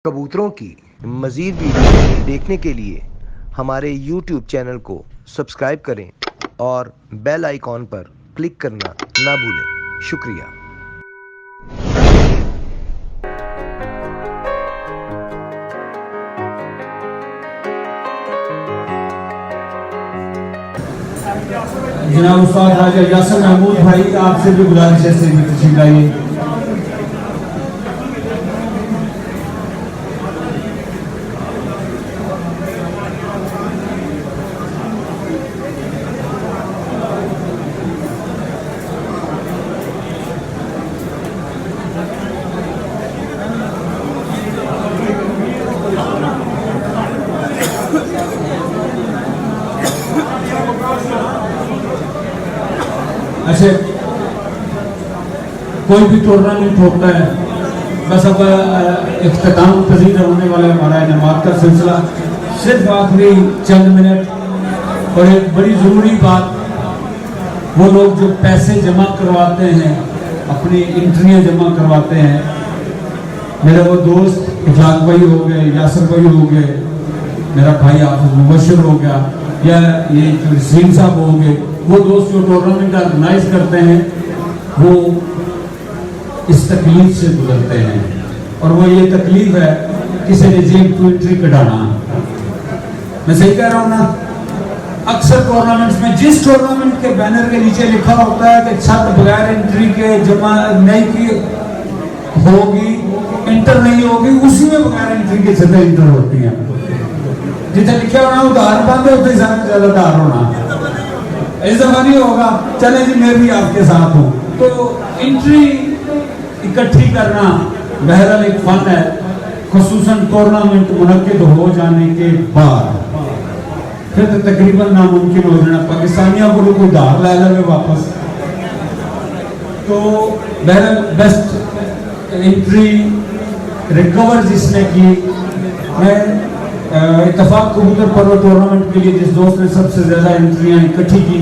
कबूतरों की मज़ीद वीडियो देखने के लिए हमारे YouTube चैनल को सब्सक्राइब करें और बेल आइकॉन पर क्लिक करना ना भूलें। शुक्रिया। जनाब उस्ताद राजा यासिर महमूद भाई, आपसे भी गुजारिश है स्टेज में तशरीफ लाइए। अच्छा, कोई भी टूर्नामेंट होता है, बस अब इख्तिताम पजीर होने वाला है हमारा इनामात का सिलसिला। सिर्फ आखिरी चंद मिनट और एक बड़ी ज़रूरी बात, वो लोग जो पैसे जमा करवाते हैं, अपनी एंट्रियाँ जमा करवाते हैं, मेरा वो दोस्त इखलाक भाई हो गए, यासिर भाई हो गए, मेरा भाई हाफिज मुबशर हो गया, या ये जो रसीम साहब हो गए, वो दोस्त जो टूर्नामेंट ऑर्गेनाइज करते हैं, वो इस तकलीफ से गुजरते हैं। और वो ये तकलीफ है किसी ने जेब टू एंट्री कटाना। मैं सही कह रहा हूँ ना? अक्सर टूर्नामेंट्स में जिस टूर्नामेंट के बैनर के नीचे लिखा होता है कि छत बगैर एंट्री के जमा नहीं की होगी, इंटर नहीं होगी, उसी में बगैर एंट्री के छतें इंटर होती हैं। जितना लिखा होना उधार बंद है, उतने ज्यादा उधार होना। इस दफा नहीं होगा, चले जी मैं भी आपके साथ हूँ। तो एंट्री इकट्ठी करना बहरहाल एक फन है, खुसूसन टूर्नामेंट मुनक्किद हो जाने के बाद फिर तो तकरीबन नामुमकिन हो जाना पाकिस्तानियों को कोई धार ला लगे वापस। तो बहरहाल बेस्ट एंट्री रिकवर जिसने की, मैं इत्तफाक कबूतर पर्व टूर्नामेंट के लिए जिस दोस्त ने सबसे ज्यादा एंट्रियां इकट्ठी की,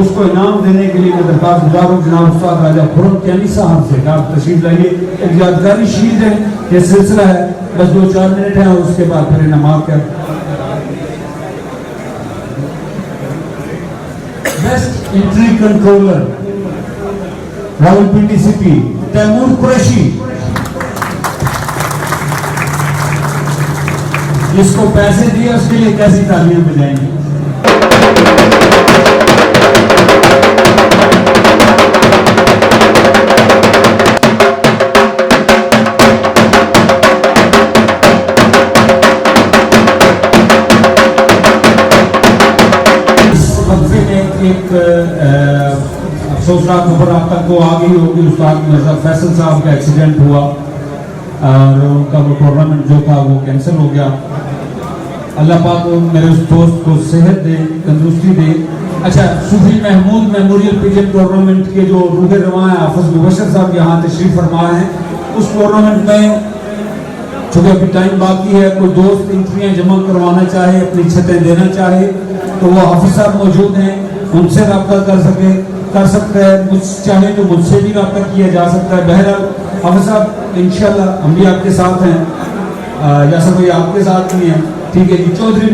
उसको इनाम देने के लिए मैं दरख्वास्त गुजार हूँ जनाब उस्ताद राजा खुर्रम कैनी साहब से। आप तशरीफ लाइए, एक यादगारी शील्ड है, ये सिलसिला है, बस 2-4 मिनट है और उसके बाद फिर इनामात का। Best entry controller Rawalpindi CP Taimur Qureshi, जिसको पैसे दिए उसके लिए कैसी तालियां बजाएंगे। इस वक्फे में एक अफसोसनाक खबर आप तक को आ गई होगी, उस्ताद मिर्जा फैसल साहब का एक्सीडेंट हुआ और उनका वो टूर्नामेंट जो था वो कैंसिल हो गया। अल्लाह पाक मेरे उस दोस्त को सेहत दे, तंदुरुस्ती दे। अच्छा, सूफी महमूद मेमोरियल पिजन टूर्नामेंट के जो रूह रवां है हाफिज मुबशर साहब यहाँ तशरीफ फरमा हैं, उस टूर्नामेंट में चूँकि अभी टाइम बाकी है, कोई दोस्त एंट्रियाँ जमा करवाना चाहे, अपनी छतें देना चाहे, तो वो हाफिज साहब मौजूद हैं, उनसे रब्ता कर सकते हैं। मुझ चाहे तो मुझसे भी रब्ता किया जा सकता है। बहरहाल हाफिज साहब इंशाल्लाह हम भी आपके साथ हैं, यासिर भाई आपके साथ भी हैं, ठीक है जी। Chaudhary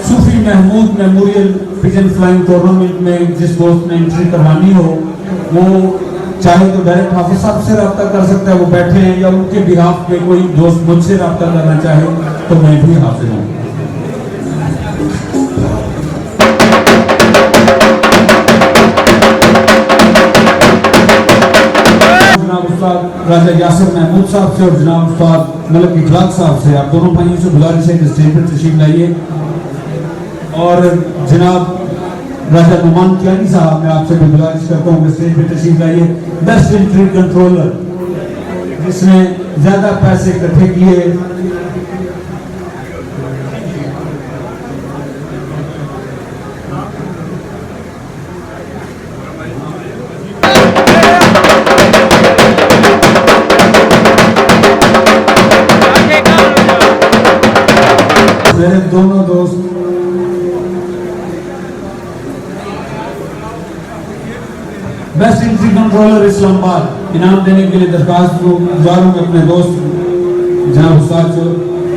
Sufi Mahmood memorial pigeon flying tournament में जिस दोस्त ने एंट्री करवानी हो, वो चाहे तो डायरेक्ट हाफिज साहब से रब्ता कर सकता है, वो बैठे हैं, या उनके बिहाफ में कोई दोस्त मुझसे रब्ता करना चाहे तो मैं भी हाजिर हूँ। राजा यासिर महमूद साहब से और जनाब उस्ताद मलिक इखलाक साहब से, आप दोनों भाइयों से गुजारिश है कि स्टेज पर तशरीफ लाइए। और जनाब राजा नुमान कियानी साहब, मैं आपसे भी गुजारिश करता हूँ कि स्टेज पर तशरीफ लाइए। बेस्ट एंट्री कंट्रोलर जिसने ज्यादा पैसे इकट्ठे किए, मेरे दोनों दोस्त बेस्ट एंट्री कंट्रोलर इस्लामाबाद इनाम देने के लिए दरखास्त गुजार हूँ अपने दोस्त जनाब उस्ताद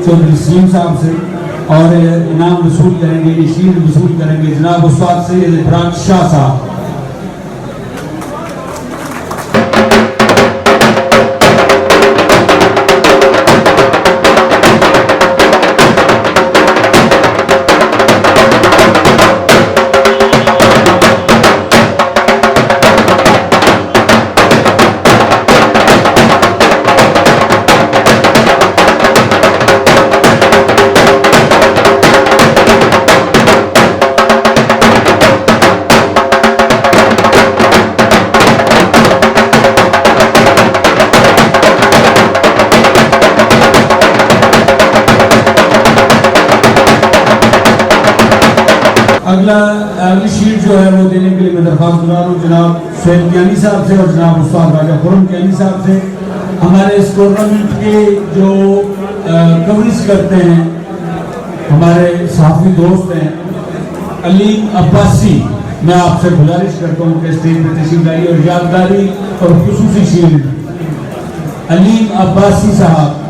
चौधरी सलीम साहब से, और इनाम वसूल करेंगे, शील्ड वसूल करेंगे जनाब उस्ताद सैयद इब्राहिम शाह साहब। अगली शीट जो है वो देने के लिए मैं दरख्वास्त कर रहा हूँ जनाब सैयद कियानी साहब से और जनाब उस्ताद राजा खुर्रम कियानी साहब से। हमारे इस टूर्नामेंट के जो कवरेज करते हैं हमारे सहाफ़ी दोस्त हैं अलीम अब्बासी, मैं आपसे गुजारिश करता हूँ कि स्टेज पर तशरीफ लाइए और यादगारी और खुसूसी शील्ड अलीम अब्बासी साहब।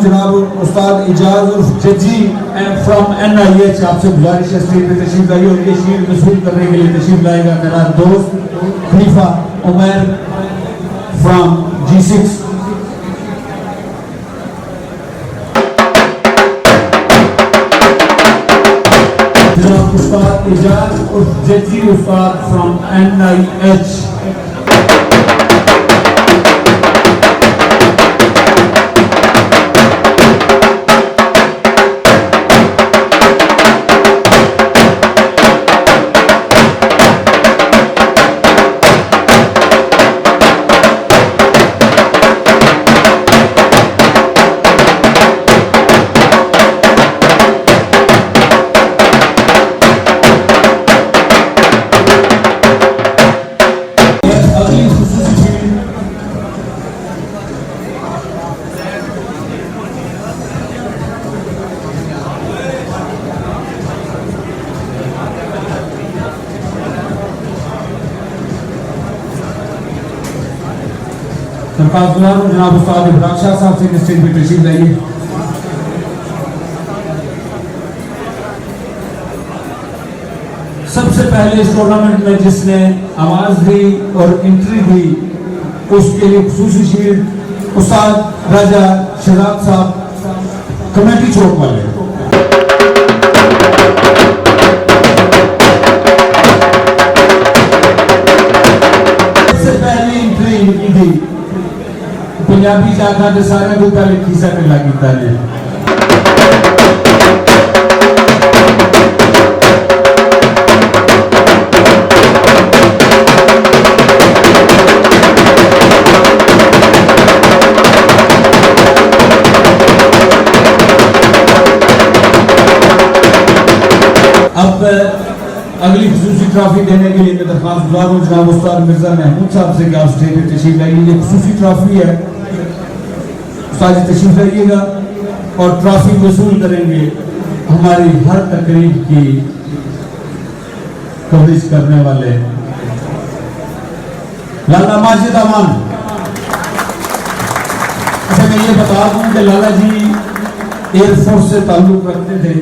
जनाब उस्ताद इजाज और जजी फ्रॉम NIH आपसे गुजारिश है स्टेज पे तशरीफ लाइए और ये शील्ड वसूल करने के लिए तशरीफ लाएगा मेरा दोस्त खलीफा उमर फ्रॉम G6। जनाब उस्ताद इजाज और जजी उस्ताद फ्रॉम NIH। जनाब उस्ताद इब्राहिम शाह साहब से स्टेज पे तशरीफ लाइए। सबसे पहले इस टूर्नामेंट में जिसने आवाज दी और एंट्री दी उसके लिए खुसूसी शील्ड उस्ताद राजा शहजाद साहब कमेटी चौक वाले। सबसे पहली एंट्री दी पंजाबी जाता है सारे को पहले खीसा कर लगी ताने। अब अगली खुसूसी ट्रॉफी देने के लिए मैं दरख्वास्त गुजार हूँ जनाब उस्ताद मिर्जा महमूद साहब से कि आप स्टेज पे तशरीफ लाइए। ये खुसूसी ट्रॉफी है, उस्ताद तशरीफ लाइएगा और ट्रॉफी वसूल करेंगे हमारी हर तकरीब की कवरेज करने वाले लाला माजिद अमान। अच्छा मैं ये बता दूं कि लाला जी एयरफोर्स से ताल्लुक रखते थे।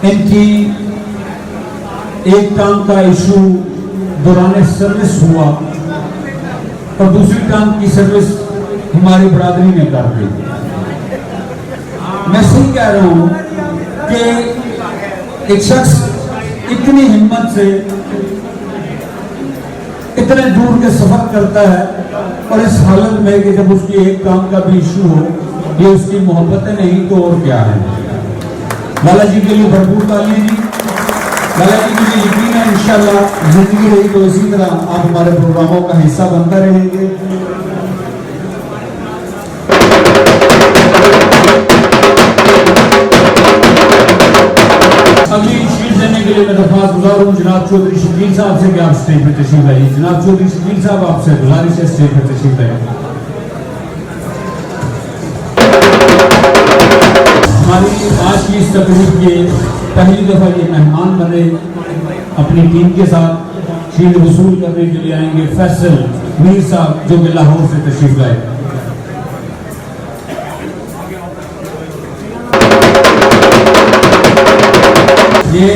इनकी एक टांग का इशू दौरान सर्विस हुआ और दूसरी टांग की सर्विस हमारी बरादरी ने कर दी। मैं सही कह रहा हूं कि एक शख्स इतनी हिम्मत से इतने दूर के सफर करता है और इस हालत में कि जब उसकी एक काम का भी इशू हो, ये उसकी मोहब्बतें नहीं तो और क्या है। लाला जी के लिए भरपूर तालियां जी। लाला जी मुझे यकीन है इंशाल्लाह जिंदगी रही तो इसी तरह आप हमारे प्रोग्रामों का हिस्सा बनता रहेंगे। अगली शीट देने के लिए मैं दरख्वास्त गुजार हूँ जनाब चौधरी शकील साहब से कि आप स्टेज पर तशरीफ लाइए। जनाब चौधरी शकील साहब आपसे गुजारिश है स्टेज पर तशरीफ लाइए। हमारी आज की इस तकरीब के पहली दफा ये मेहमान बने अपनी टीम के साथ शील्ड वसूल करने के लिए आएंगे फैसल मीर साहब जो कि लाहौर से तशरीफ लाए। ये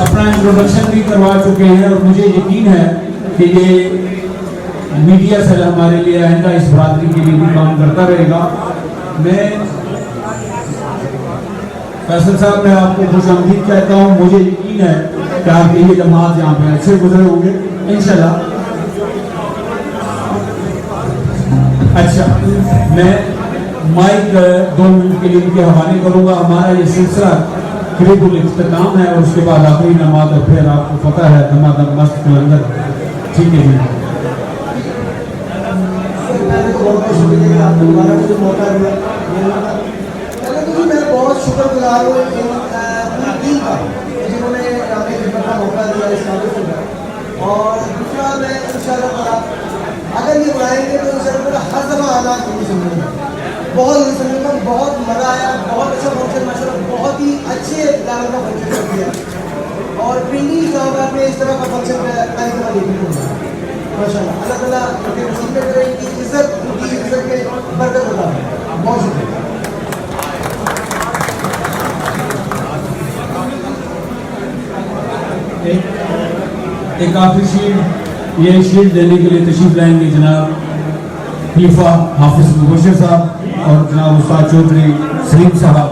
अपना इंट्रोडक्शन भी करवा चुके हैं और मुझे यकीन है कि ये मीडिया सेल हमारे लिए आइंदा इस बरादरी के लिए भी काम करता रहेगा। मैं फैसल साहब मैं आपको खुशामदीद कहता हूँ। मुझे यकीन है कि आपके ये जमात यहाँ पे अच्छे गुजरे होंगे इंशाल्लाह। अच्छा, मैं माइक 2 मिनट के लिए इनके हवाले करूँगा। हमारा ये सिलसिला करीबुल इख्तिताम है और उसके बाद आखिरी नमाज और फिर आपको पता है दमादम मस्त कलंदर। ठीक है जी। मैं बहुत शुक्रगुजार हूँ पूरी टीम का जिन्होंने हमें खिदमत का मौका दिया इस काबिल में। और दूसरा मैं इंशाल्लाह अगर ये बुलाएंगे तो इंशाल्लाह हर दफ़ा आना सुनने बहुत सुनने का बहुत मज़ा आया। बहुत अच्छा फंक्शन माशाल्लाह बहुत ही अच्छे लेवल का फंक्शन कर दिया और पिंडी गाँव में इस तरह का फंक्शन कार्यक्रम देखने को मिला माशाल्लाह। अल्लाह ताला उनके नसीब में करें कि इज्जत उनकी इज्जत में बरकत होता है। बहुत शुक्रिया। एक आखिरी शील्ड ये शील्ड देने के लिए तशरीफ लाएंगे जनाब खलीफा हाफिज मुबशर साहब और जनाब उस्ताद चौधरी सलीम साहब।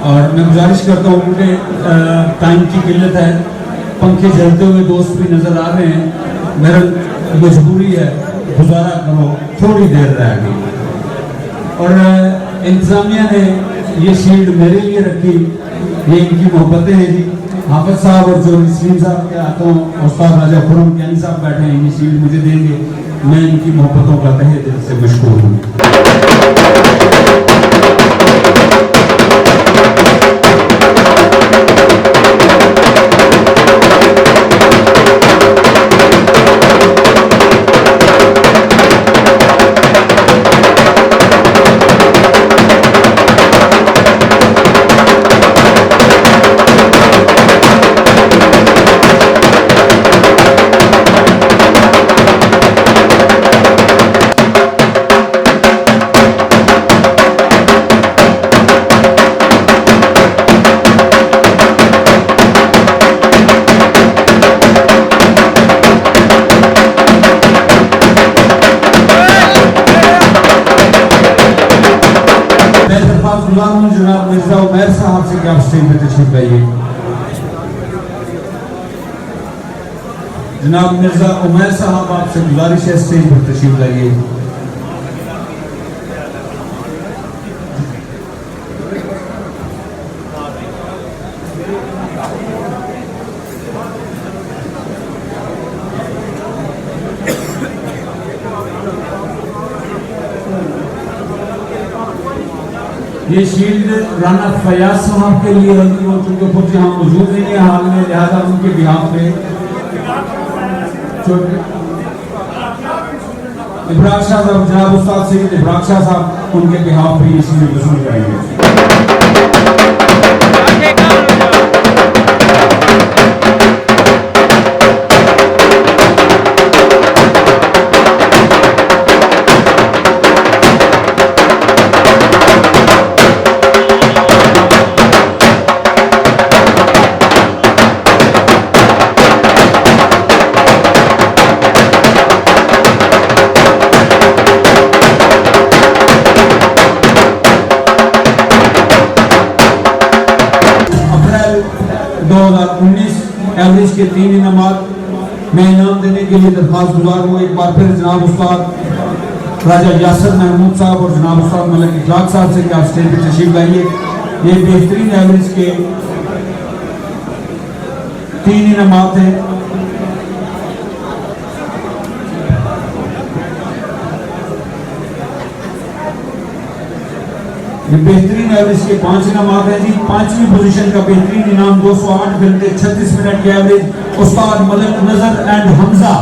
और मैं गुजारिश करता हूँ क्योंकि टाइम की किल्लत है, पंखे जलते हुए दोस्त भी नज़र आ रहे हैं, मेरा मजबूरी है गुजारा करो, थोड़ी देर रह गई। और इंतज़ामिया ने ये शील्ड मेरे लिए रखी, ये इनकी मोहब्बतें हैं जी। हाफिज साहब और चौधरी सलीम साहब के हाथों उस्ताद राजा खुरम कैनी साहब बैठे हैं, ये शील्ड मुझे देंगे। मैं इनकी मोहब्बतों का तहे दिल से मशकूर हूँ। जनाब मिर्जा उमैर साहब से क्या स्टेज पे तशरीफ लाइए। जनाब मिर्जा उमैर साहब आपसे गुजारिश है स्टेज पर तशरीफ लाइए। ये शील्ड राना फयाज साहब के लिए हल्दी हो चुके खुद यहाँ मौजूद नहीं है हाल में, लिहाजा उनके बिहाफ पे इब्राहिम शाह साहब जनाब उस्ताद सैयद इब्राहिम शाह साहब उनके बिहाफ पे ये शील्ड वसूल करेंगे। एवरेज के 3 इनामात मैं इनाम देने के लिए दरख्वास्त गुजार हूँ एक बार फिर जनाब उस्ताद राजा यासर महमूद साहब और जनाब उस्ताद मलिक इखलाक साहब से कि आप स्टेज पर तशरीफ लाइए। ये बेहतरीन एवरेज के 3 इनामात हैं। ये बेहतरीन एवरेज के 5 इनामात हैं जी। 5वीं पोजीशन का बेहतरीन इनाम 208 घंटे 36 मिनट के एवरेज उस्ताद मलिक नजर एंड हमजा।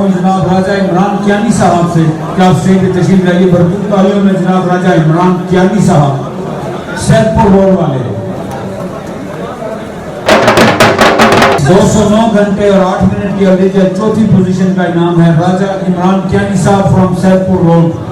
जनाब राजा इमरान कियानी साहब से कि आप स्टेज पे तशरीफ लाइए। भरपूर तालियों में जनाब राजा इमरान कियानी साहब सैदपुर रोड वाले। 209 घंटे और 8 मिनट की एवरेज है। 4थी पोजीशन का इनाम है राजा इमरान कियानी साहब फ्रॉम सैदपुर रोड।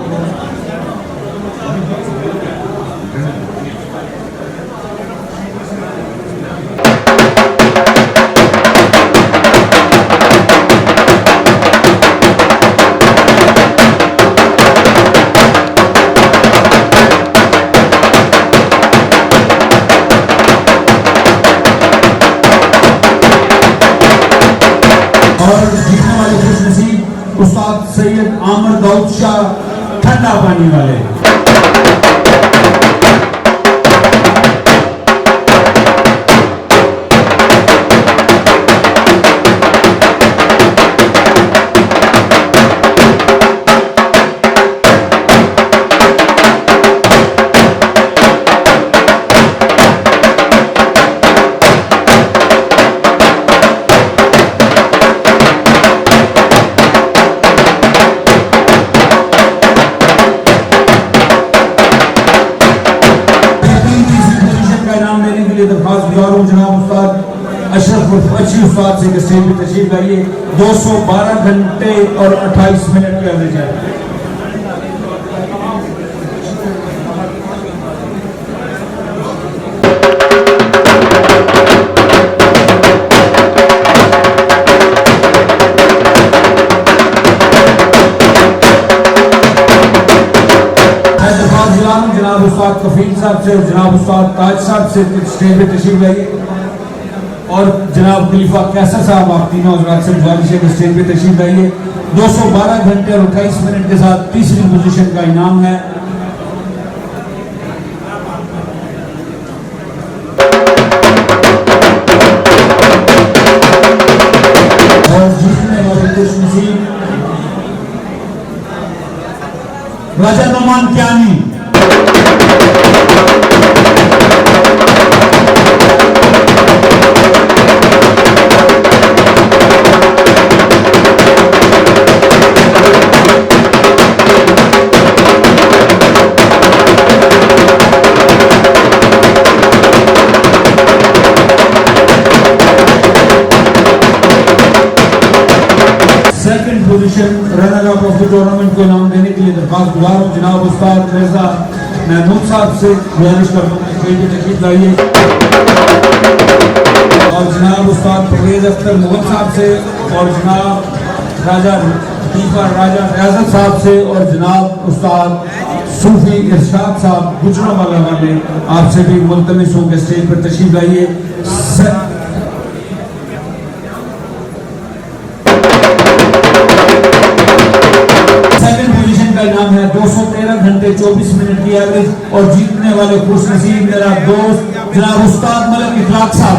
उस्ताद सैयद आमर दाऊद शाह ठंडा पानी वाले। जनाब उस्ताद अशरफ अच्छी उस्ताद से स्टेज पे तशरीफ लाइए। 212 घंटे और 28 मिनट की एवरेज है। जनाब उस्ताद कफील साहब से और जनाब उस्ताद ताज साहब से स्टेज पे तशरीफ लाइए। और जनाब खलीफा कैसर साहब आप तीनों हजरात से गुजारिश है कि स्टेज पे तशरीफ लाइए। 212 घंटे और 28 मिनट के साथ 3री पोजीशन का इनाम है। और जीतने वाले खुशनसीब Raja Nauman Kiyani. Second position runner up of the tournament को इनाम देने के लिए दरख्वास्त गुजार हूँ जनाब उस्ताद रेजा महमूद साहब से गुजारिश करता हूँ स्टेज पे तशरीफ लाइए। और जनाब उस्ताद परवेज अख्तर मुगल साहब से और जनाब राजा रियाजत साहब से और जनाब उस्ताद सूफी इरशाद साहब गुजरांवाला वाले आपसे भी मुल्तमिस हूँ कि स्टेज पर तशरीफ लाइए। का इनाम है 213 घंटे 24 मिनट की एवरेज। और जीतने वाले खुशनसीब मेरा दोस्त जनाब उस्ताद मलिक इखलाक साहब।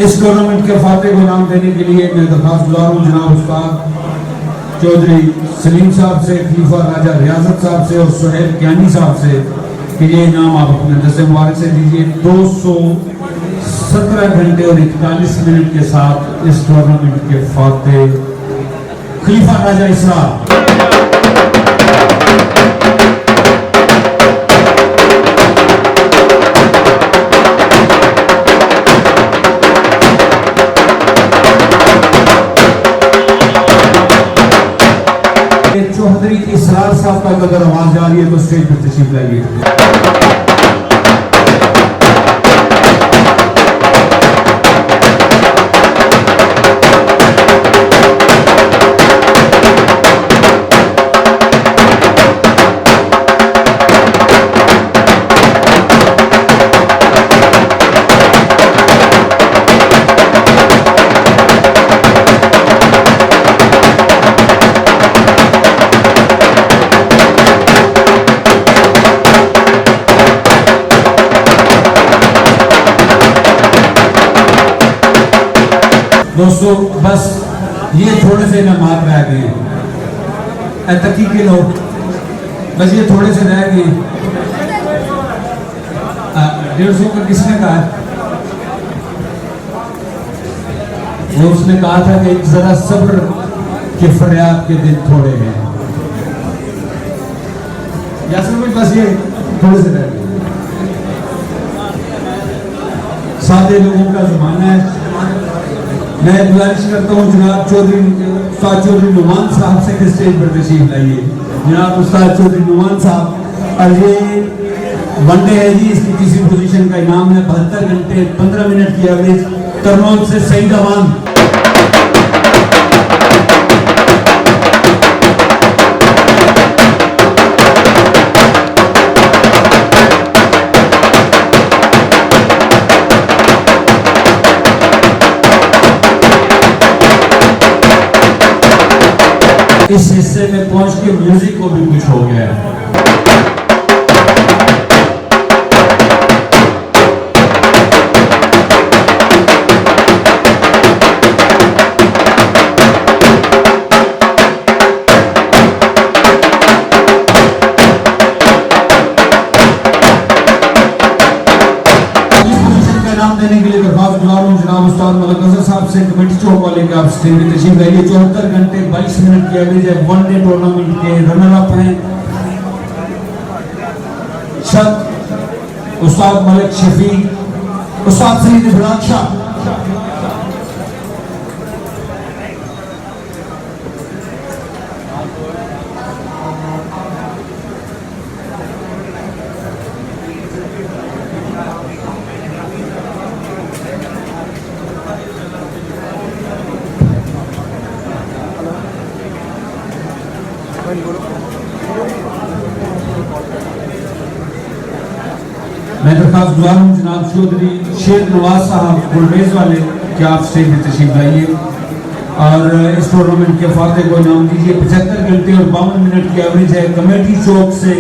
इस टूर्नामेंट के फाते को इनाम देने के लिए मैं दरख्वास्त गुजार हूँ जनाब उस्ताद चौधरी सलीम साहब से, खलीफा राजा रियाजत साहब से और सुहेल ज्ञानी साहब से कि ये इनाम आप अपने दस्ते मुबारक से दीजिए। 217 घंटे और 41 मिनट के साथ इस टूर्नामेंट के फाते खलीफा राजा इसरा। चौधरी इसरार साहब का अगर आवाज आ रही है तो स्टेज पर तशरीफ लाइए। दोस्तों बस ये थोड़े से इनामात रह गए हैं, तकी के लोग बस ये थोड़े से रह गए। 150 का किसने कहा? वो उसने कहा था कि जरा सब्र के फरियाद के दिन थोड़े हैं। बस ये थोड़े से रह गए। सादे लोगों का जमाना है। मैं गुजारिश करता हूँ जनाब उस्ताद चौधरी नुमान साहब से स्टेज पर तशरीफ लाइए। जनाब उस्ताद चौधरी नुमान साहब, और ये वनडे है जी, इसकी तीसरी पोजीशन का इनाम है 72 घंटे 15 मिनट की एवरेज तरनौल से सईद अवान। इस हिस्से में पहुंच के म्यूजिक को भी कुछ हो गया है। देने के लिए दरख्वास्त गुजार हूं जनाब उस्ताद मलिक अजहर साहब से, कमेटी चौक वाले के आप स्टेज में तशरीफ लाइए। 74 घंटे 22 मिनट की एवरेज है। वनडे टूर्नामेंट के रनर अप हैं शद उस्ताद मलिक शफी, उस्ताद सईद इब्राहिम शाह। मैं दरख्वास्त गुजार हूँ जनाब चौधरी शेर नवाज साहब गुलरेज वाले कि आप स्टेज में तशरीफ लाइए और इस टूर्नामेंट के फाते को इनाम दीजिए। 75 घंटे और 52 मिनट की एवरेज है। कमेटी चौक से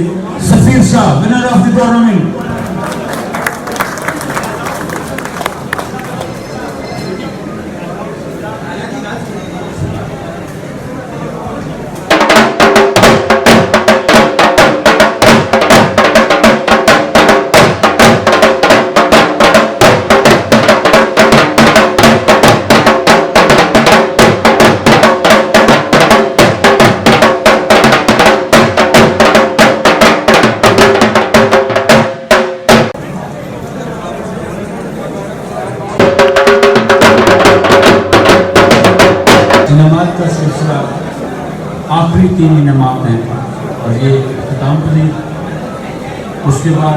Safeer Shah, winner of the tournament. का सिलसिला आखिरी 3 इनामात हैं और ये इख्तिताम पजीर। उसके बाद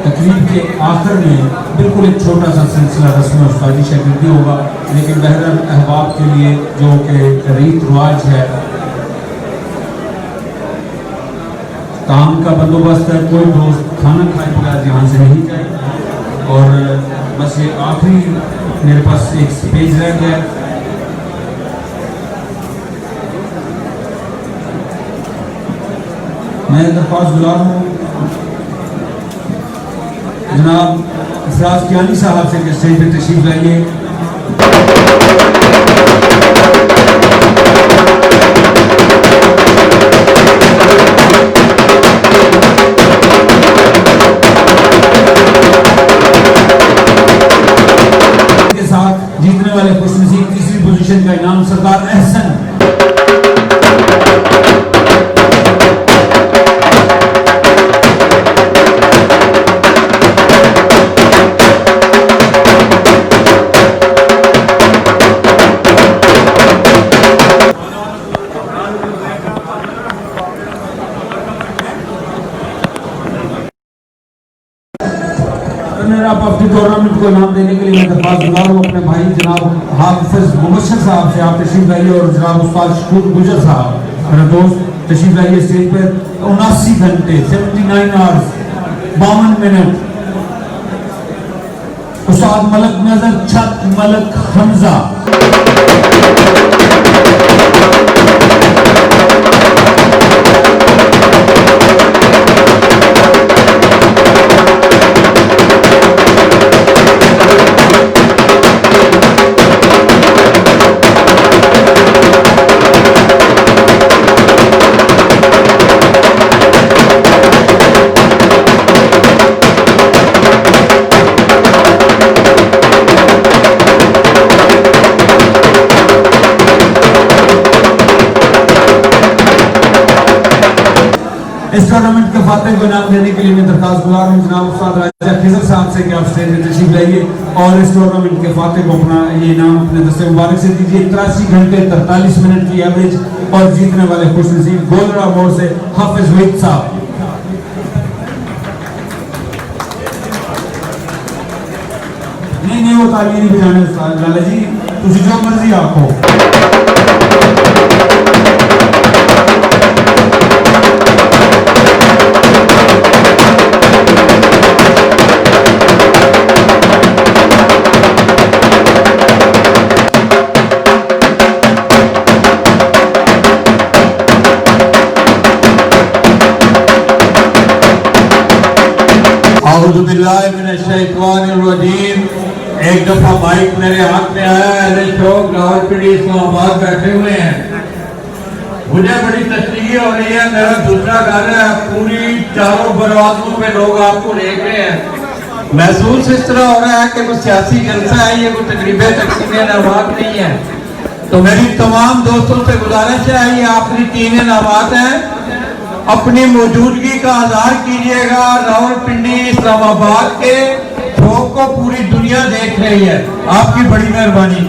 तकरीब के आखिर में बिल्कुल एक छोटा सा सिलसिला रस्म उस्तादी शागिर्दी होगा, लेकिन बहरहाल अहबाब के लिए जो कि रीत रिवाज है, काम का बंदोबस्त है, कोई दोस्त खाना खाए बगैर यहाँ से नहीं जाए। और बस ये आखिरी मेरे पास एक स्पेज रह गया। मैं दरख्वास्त गुजार हूँ जनाब इफराज कियानी साहब से स्टेज पे तशरीफ लाइए। के साथ जीतने वाले खुशनसीब तीसरी पोजीशन का इनाम सरदार एहसन। आप अपनी टूर्नामेंट को इनाम देने के लिए मैं दरख्वास्त गुजार हूँ अपने भाई जनाब हाफिज मुबशर साहब से। आप तशरीफ लाइए और जनाब उस्ताद शकूर गुजर साहब मेरा दोस्त तशरीफ लाइए स्टेज पर। 79 घंटे 79 आवर्स 52 मिनट उस्ताद मलक नजर छत मलक हमजा। इस टूर्नामेंट के फातेह को इनाम देने के लिए मैं दरख्वास्त गुजार हूँ जनाब उस्ताद राजा खिजर साहब से कि आप स्टेज में तशरीफ लाइए और इस टूर्नामेंट के फातेह को अपना ये इनाम अपने दस्ते मुबारक से दीजिए। 83 घंटे 43 मिनट की एवरेज और जीतने वाले खुशनसीब गोलरा मोड़ से हाफिज वहीद साहब। नहीं वो ताली नहीं बजाने लाला जी, तुझे जो मर्जी आखो। एक दफा माइक मेरे हाथ में आया, शौक रावलपिंडी इस्लामाबाद बैठे हुए हैं, मुझे बड़ी तसल्ली हो रही है। मेरा दूसरा गाना है, पूरी चारों बरवाजों में लोग आपको देख रहे हैं। महसूस इस तरह हो रहा है कि कोई सियासी जलसा है, ये कोई तकरीबें तकसीम इनामात नहीं है। तो मेरी तमाम दोस्तों से गुजारिश है, ये आखिरी 3 इनामात हैं, अपनी मौजूदगी का आज़ार कीजिएगा। रावलपिंडी इस्लामाबाद के शौक को पूरी दुनिया देख रही है, आपकी बड़ी मेहरबानी।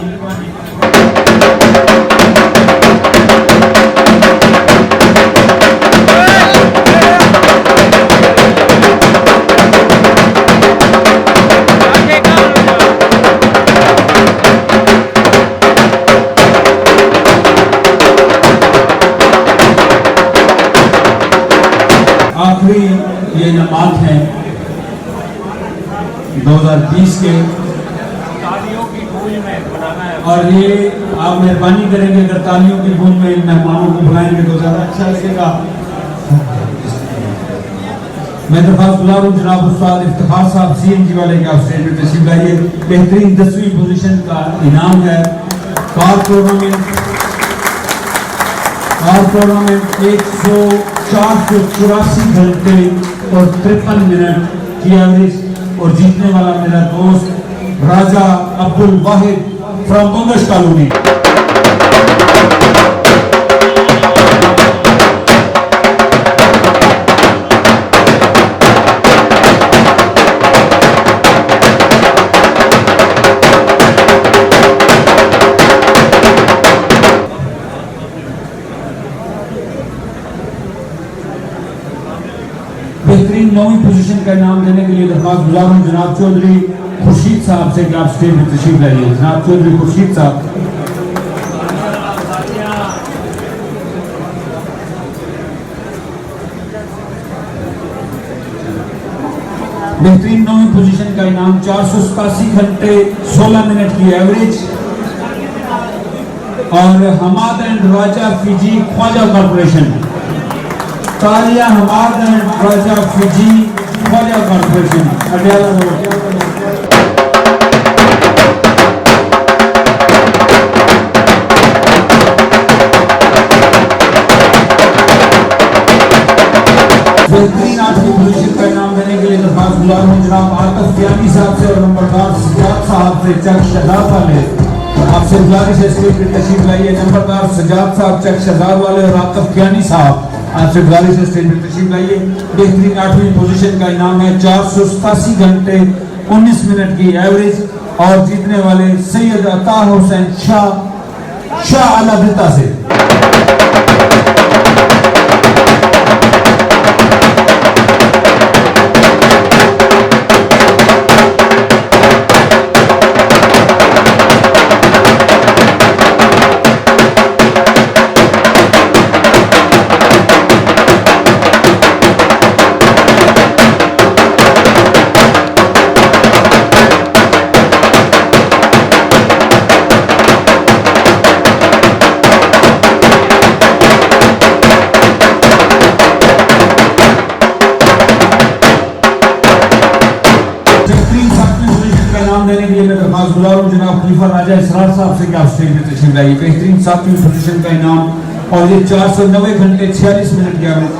आखिरी ये नमाज है 2020 के, तालियों की गूंज में बनाना है और ये आप मेहरबानी करेंगे अगर तालियों की गूंज में इन मेहमानों को बुलाएंगे तो ज़्यादा अच्छा लगेगा। मैं दरख्वास्त गुजार हूँ जनाब उस्ताद इफ्तिखार साहब CNG वाले के, आप स्टेज में तशरीफ लाइए। बेहतरीन 10वीं पोजीशन का इनाम है। कार टूर्नामेंट 484 घंटे और 53 मिनट की एवरेज और जीतने वाला मेरा दोस्त राजा अब्दुल वाहिद फ्रॉम बंगश कॉलोनी। बेहतरीन 9वीं पोजीशन का इनाम देने के लिए दरख्वास्त गुजार हूं जनाब चौधरी खुर्शीद साहब से कि आप स्टेज में तशरीफ लाइए। जनाब चौधरी खुर्शीद साहब। बेहतरीन 9वीं पोजीशन का इनाम 487 घंटे 16 मिनट की एवरेज और हमाद एंड राजा फिजी ख्वाजा कॉर्पोरेशन। तालिया Hamad and Raja Fiji Khawaja corporation Adiala road. बेहतरीन 8वीं पोजीशन का इनाम देने के लिए दरख्वास्त गुजार हूं जनाब आतिफ कियानी साहब से और नंबरदार सजाद साहब से चक शहजाद वाले। आपसे गुजारिश है स्टेज पर तशरीफ लाइए। नंबरदार सजाद साहब चक शहजाद वाले और आतिफ कियानी साहब आपसे गुजारिश है स्टेज पर तशरीफ लाइए। बेहतरीन 8वीं पोजीशन का इनाम है 487 घंटे 19 मिनट की एवरेज और जीतने वाले सैयद अता हुसैन शाह अलादिता से। देने के लिए मैं दरख्वास्त गुजार हूं जनाब खलीफा राजा इसरार साहब से कि आप स्टेज में तशरीफ लाइए। बेहतरीन 7वीं पोजीशन का इनाम और ये 490 घंटे 46 मिनट की एवरेज।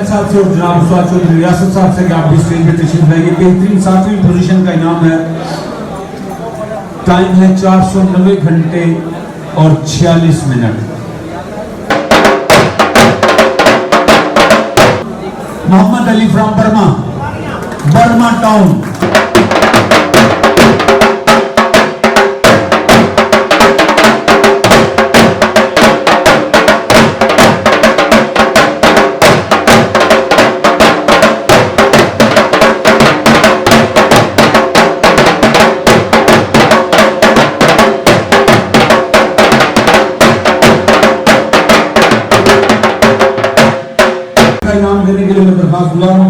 साहब से और जनाब उस्ताद चौधरी रियासत साहब से कि आप भी स्टेज पे तशरीफ लाइए। बेहतरीन 7वीं पोजीशन का इनाम है। टाइम है 490 घंटे और 46 मिनट। Mohammad Ali from Burma Town.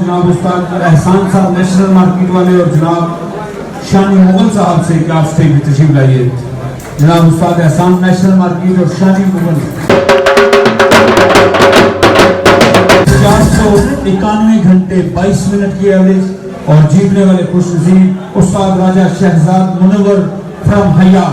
जनाब उस्ताद एहसान साहब नेशनल मार्केट वाले और जनाब शानी मुगल साहब से कि आप स्टेज पे तशरीफ लाइए। जनाब उस्ताद एहसान नेशनल मार्केट और शानी मुगल। 491 घंटे 22 मिनट की एवरेज और जीतने वाले खुशनसीब उस्ताद राजा शहजाद मुनव्वर फ्रॉम हया।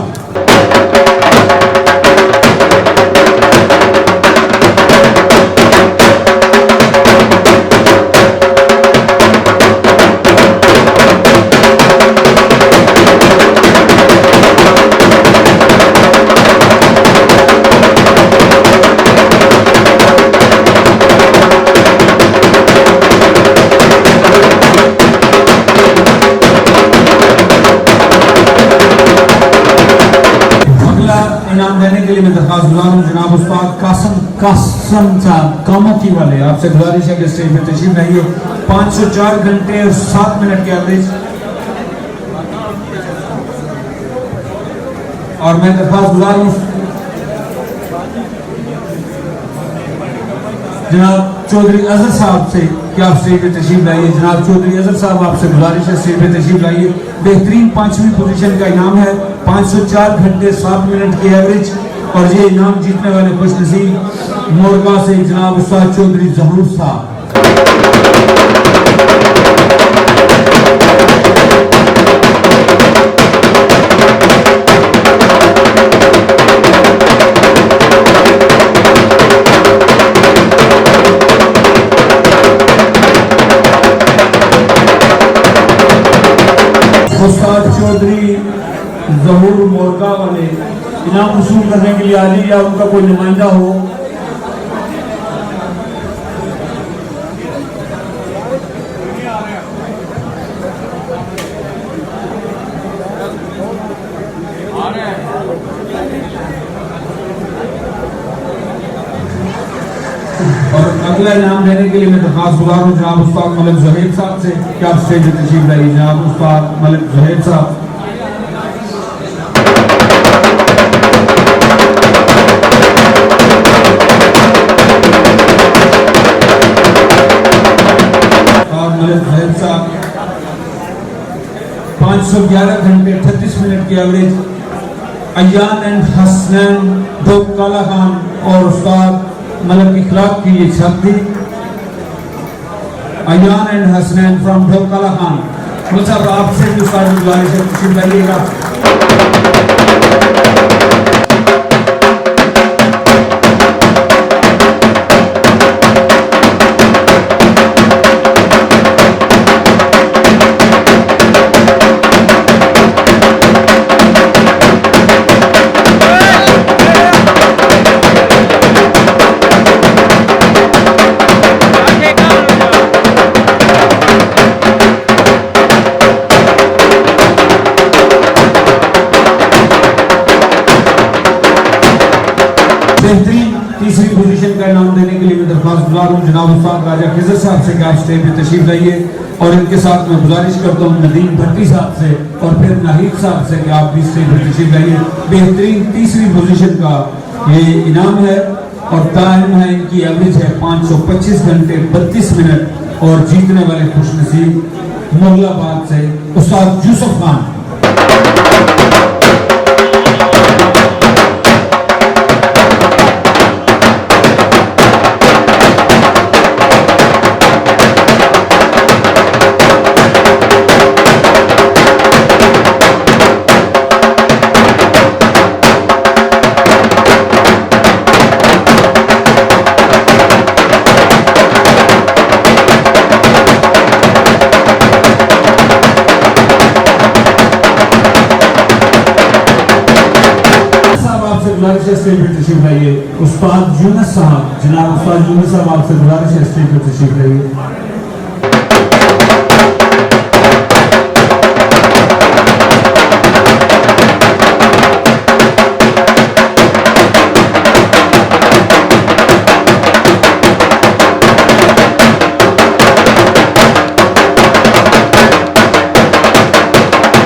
इनाम देने के लिए मैं दरख्वास्त गुजार हूं जनाब उस्ताद कासम साहब कामोकी वाले। आपसे गुजारिश है कि स्टेज पे तशरीफ लाइए। 504 घंटे और 7 मिनट की एवरेज और मैं दरख्वास्त गुजार हूं जनाब चौधरी अजहर साहब से कि आप स्टेज पे तशरीफ लाइए। जनाब चौधरी अजहर साहब आपसे गुजारिश है स्टेज पे तशरीफ लाइए। बेहतरीन 5वीं पोजीशन का इनाम है 504 घंटे 7 मिनट की एवरेज और ये इनाम जीतने वाले खुशनसीब मोरगा से जनाब उस्ताद चौधरी जहूर साहब। उस्ताद चौधरी जहूर मोरगा वाले इनाम वसूल करने के लिए आ जाए या उनका कोई नुमाइंदा हो। और अगला इनाम देने के लिए मैं दरखास्त गुजार हूँ जनाब उस्ताद मलिक ज़ुहैब साहब से कि आप स्टेज पर तशरीफ लाइए। जनाब उस्ताद मलिक ज़ुहैब साहब। और मलिक ज़ुहैब साहब 511 घंटे 38 मिनट की एवरेज। अयान एंड हसनैन दो काला खान और उस्ताद मलिक इखलाक की ये छाती। Ayan and Hasnain from Dhokala Khan. मुझे साहब आपसे भी उस्ताद गुजारिश है तशरीफ लाइएगा। बेहतरीन तीसरी पोजीशन का इनाम देने के लिए मैं दरख्वास्त गुजार हूँ जनाब उस्ताद राजा खिजर साहब से कि आप स्टेज पे तशरीफ लाइए। और इनके साथ मैं गुजारिश करता हूँ नदीम भट्टी साहब से और फिर नाहिद साहब से कि आप भी स्टेज पे तशरीफ लाइए। बेहतरीन तीसरी पोजीशन का ये इनाम है और टाइम है इनकी एवरेज है 525 घंटे 32 मिनट। और जीतने वाले खुशनसीब मोगलाबाद से उस्ताद यूसुफ खान। गुजारिश है स्टेज पर तशरीफ लाइए। उस्ताद यूनुस साहब, जनाब उस्ताद यूनुस साहब आपसे गुजारिश है स्टेज पर तशरीफ लाइए।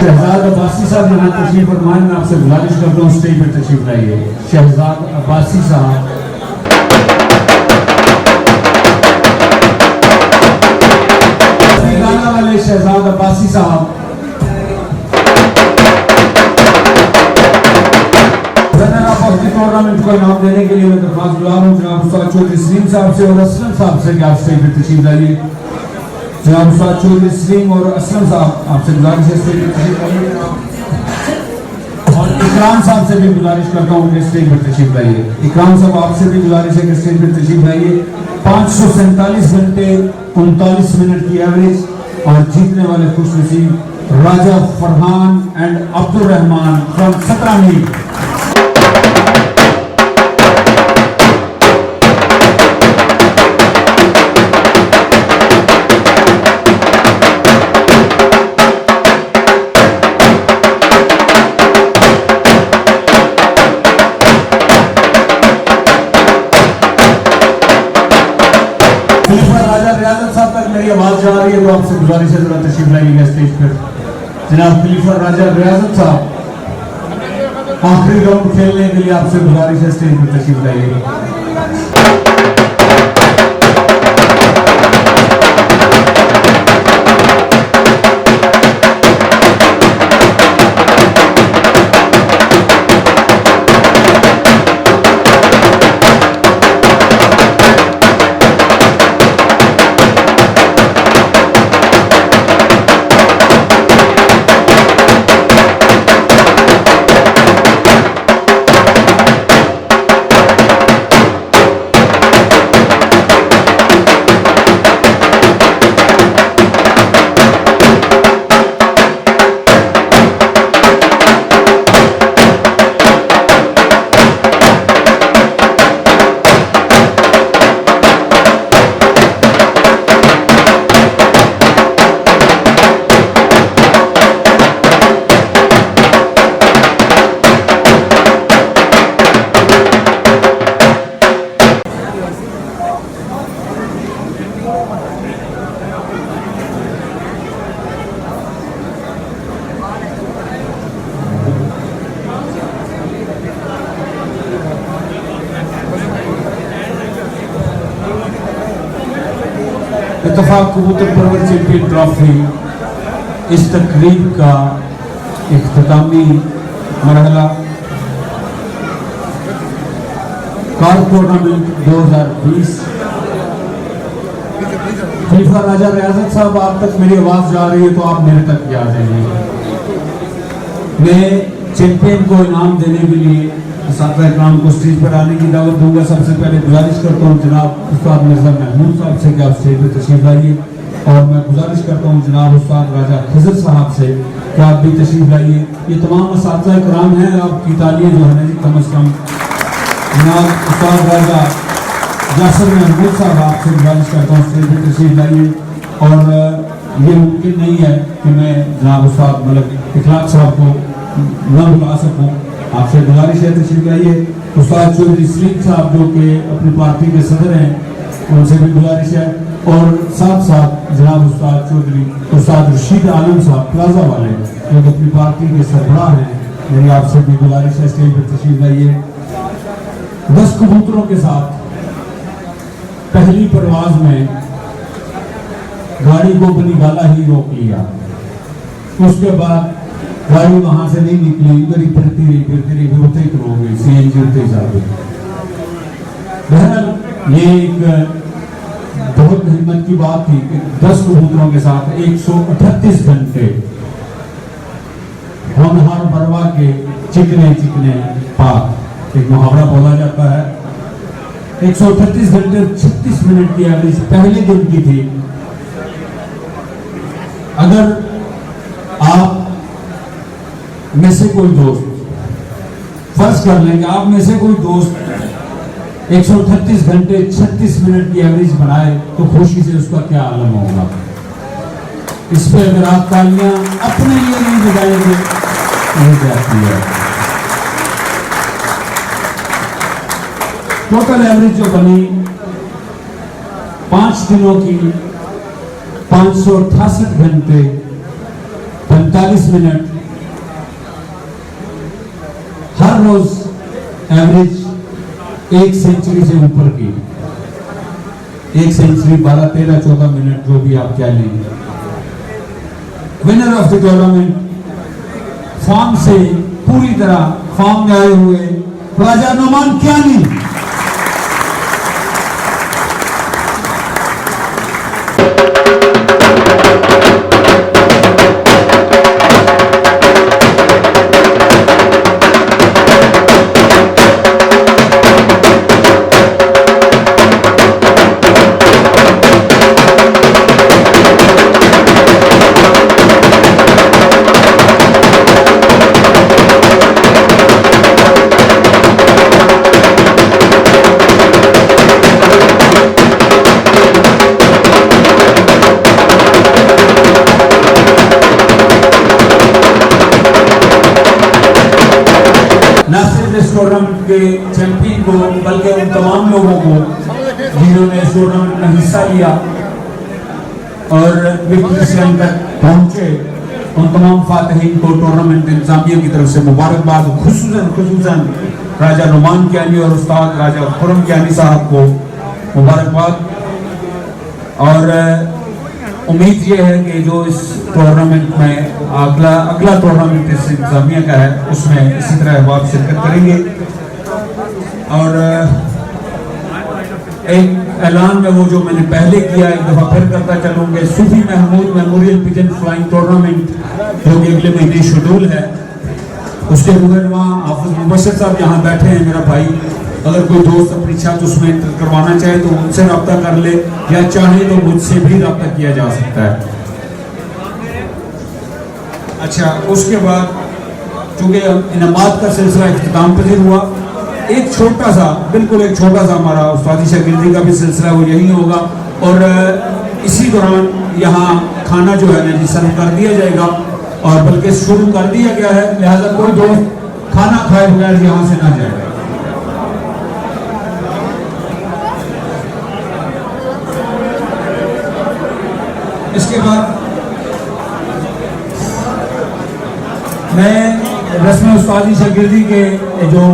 शहजाद अब्बासी साहब यहाँ तशरीफ फरमाएं, मैं आपसे गुजारिश करता हूँ स्टेज पर तशरीफ लाइए। शहजाद अब्बासी साहब। गाना वाले शहजाद अब्बासी साहब। Runner up of the tournament को इनाम देने के लिए मैं दरख्वास्त गुजार हूँ जनाब उस्ताद चौधरी सलीम साहब से और असलम साहब से कि आप स्टेज पर तशरीफ लाइए। जनाब उस्ताद चौधरी सलीम और असलम साहब आपसे गुजारिश है स्टेज पर तशरीफ लाइए। और इकराम साहब से भी गुजारिश करता हूँ कि स्टेज पर तशरीफ लाइए। इकराम साहब आपसे भी गुजारिश है कि स्टेज पर तशरीफ लाइए। 547 घंटे 39 मिनट की एवरेज। और जीतने वाले खुशनसीब राजा फरहान एंड अब्दुल रहमान फ्रॉम 17 मील। मेरी आवाज जा रही है तो आपसे गुजारिश है जरा तशरीफ लाइएगा स्टेज पर। जनाब खलीफा राजा रियाजत साहब आखिरी राउंड खेलने के लिए आपसे गुजारिश है स्टेज पर तशरीफ लाइएगा। इत्तेफाक कबूतर परवर चैंपियन ट्रॉफी इस तकरीब का इख्तितामी मरहला कार टूर्नामेंट 2020। खलीफा राजा रियासत साहब, आप तक मेरी आवाज जा रही है तो आप मेरे तक जा जाइए। मैं चैंपियन को इनाम देने के लिए साथी इकराम को स्टेज पर आने की दावत दूंगा। सबसे पहले गुजारिश करता हूँ जनाब उस्ताद मिर्जा महमूद साहब से कि आप स्टेज पर तशरीफ लाइए, और मैं गुजारिश करता हूँ जनाब उस्ताद राजा खिजर साहब से कि आप भी तशरीफ लाइए। ये तमाम साथी इकराम हैं, आपकी तालियां जो है जी कम अज कम। जनाब उस्ताद राजा यासिर महमूद साहब, आपसे गुजारिश करता हूँ स्टेज पर तशरीफ लाइए। और ये मुमकिन नहीं है कि मैं जनाब उस्ताद मलिक इखलाक साहब को न बुला सकूँ, आपसे गुजारिश है तशरीफ लाइए। उस्ताद चौधरी सलीम साहब जो कि अपनी पार्टी के सदर हैं, उनसे भी गुजारिश है। और साथ साथ जनाब उस्ताद चौधरी उस्ताद रशीद आलम साहब प्लाजा वाले जो कि अपनी पार्टी के सरबराह हैं, मेरी आपसे भी गुजारिश है स्टेज पर तशरीफ लाइए। 10 कबूतरों के साथ पहली परवाज में गाड़ी को बनीवाला ही रोक लिया। उसके बाद गाड़ी वहां से नहीं निकली, इधर ही फिरती रही होते ही हो गई, सीएनजी होते ही जाते। बहरहाल ये एक बहुत हिम्मत की बात थी कि 10 कबूतरों के साथ 138 घंटे होनहार बरवा के चिकने चिकने पाक, एक मुहावरा बोला जाता है। 138 घंटे 36 मिनट की एवरेज पहले दिन की थी। अगर आप में से कोई दोस्त फर्ज कर लें कि आप में से कोई दोस्त 138 घंटे 36 मिनट की एवरेज बनाए तो खुशी से उसका क्या आलम होगा। इस पे अगर आप तालियां अपने लिए नहीं बजाएंगे नहीं जाती है। टोटल एवरेज जो बनी 5 दिनों की 568 घंटे 45 मिनट, हर रोज एवरेज 1 सेंचुरी से ऊपर की। 1 सेंचुरी 12, 13, 14 मिनट जो भी आप क्या लेंगे। Winner of the tournament form से पूरी तरह फॉर्म में आए हुए राजा नुमान कियानी। न सिर्फ इस टूर्नामेंट के चैंपियन को बल्कि उन तमाम लोगों को जिन्होंने इस टूर्नामेंट में हिस्सा लिया और विक्ट्री स्लैम तक पहुंचे, उन तमाम फातिहीन को टूर्नामेंट इंतजामिया की तरफ से मुबारकबाद। खुसूसन राजा नुमान कियानी और उस्ताद राजा खुरम कियानी साहब को मुबारकबाद। और उम्मीद ये है कि जो इस टूर्नामेंट में अगला टूर्नामेंट इस इंतजामिया का है उसमें इसी तरह अहबाब शिरकत करेंगे। और एक ऐलान में वो जो मैंने पहले किया एक दफ़ा फिर करता चलूँगा, Sufi Mahmood memorial pigeon flying tournament जो कि अगले महीने शेड्यूल है, उसके रुहनुमा हाफिज मुबशर साहब यहाँ बैठे हैं, मेरा भाई। अगर कोई दोस्त अपनी छत उसमें करवाना चाहे तो उनसे रब्ता कर ले, या चाहे तो मुझसे भी रब्ता किया जा सकता है। अच्छा, उसके बाद चूंकि इनामात का सिलसिला इख्तिताम पजीर हुआ, एक छोटा सा बिल्कुल एक छोटा सा हमारा उस्तादी शागिर्दी का भी सिलसिला वो यही होगा। और इसी दौरान यहाँ खाना जो है ना जी सर्व कर दिया जाएगा, और बल्कि शुरू कर दिया गया है, लिहाजा कोई दोस्त खाना खाए बगैर यहाँ से ना जाएगा। इसके बाद मैं रस्म उस्तादी शागिर्दी के जो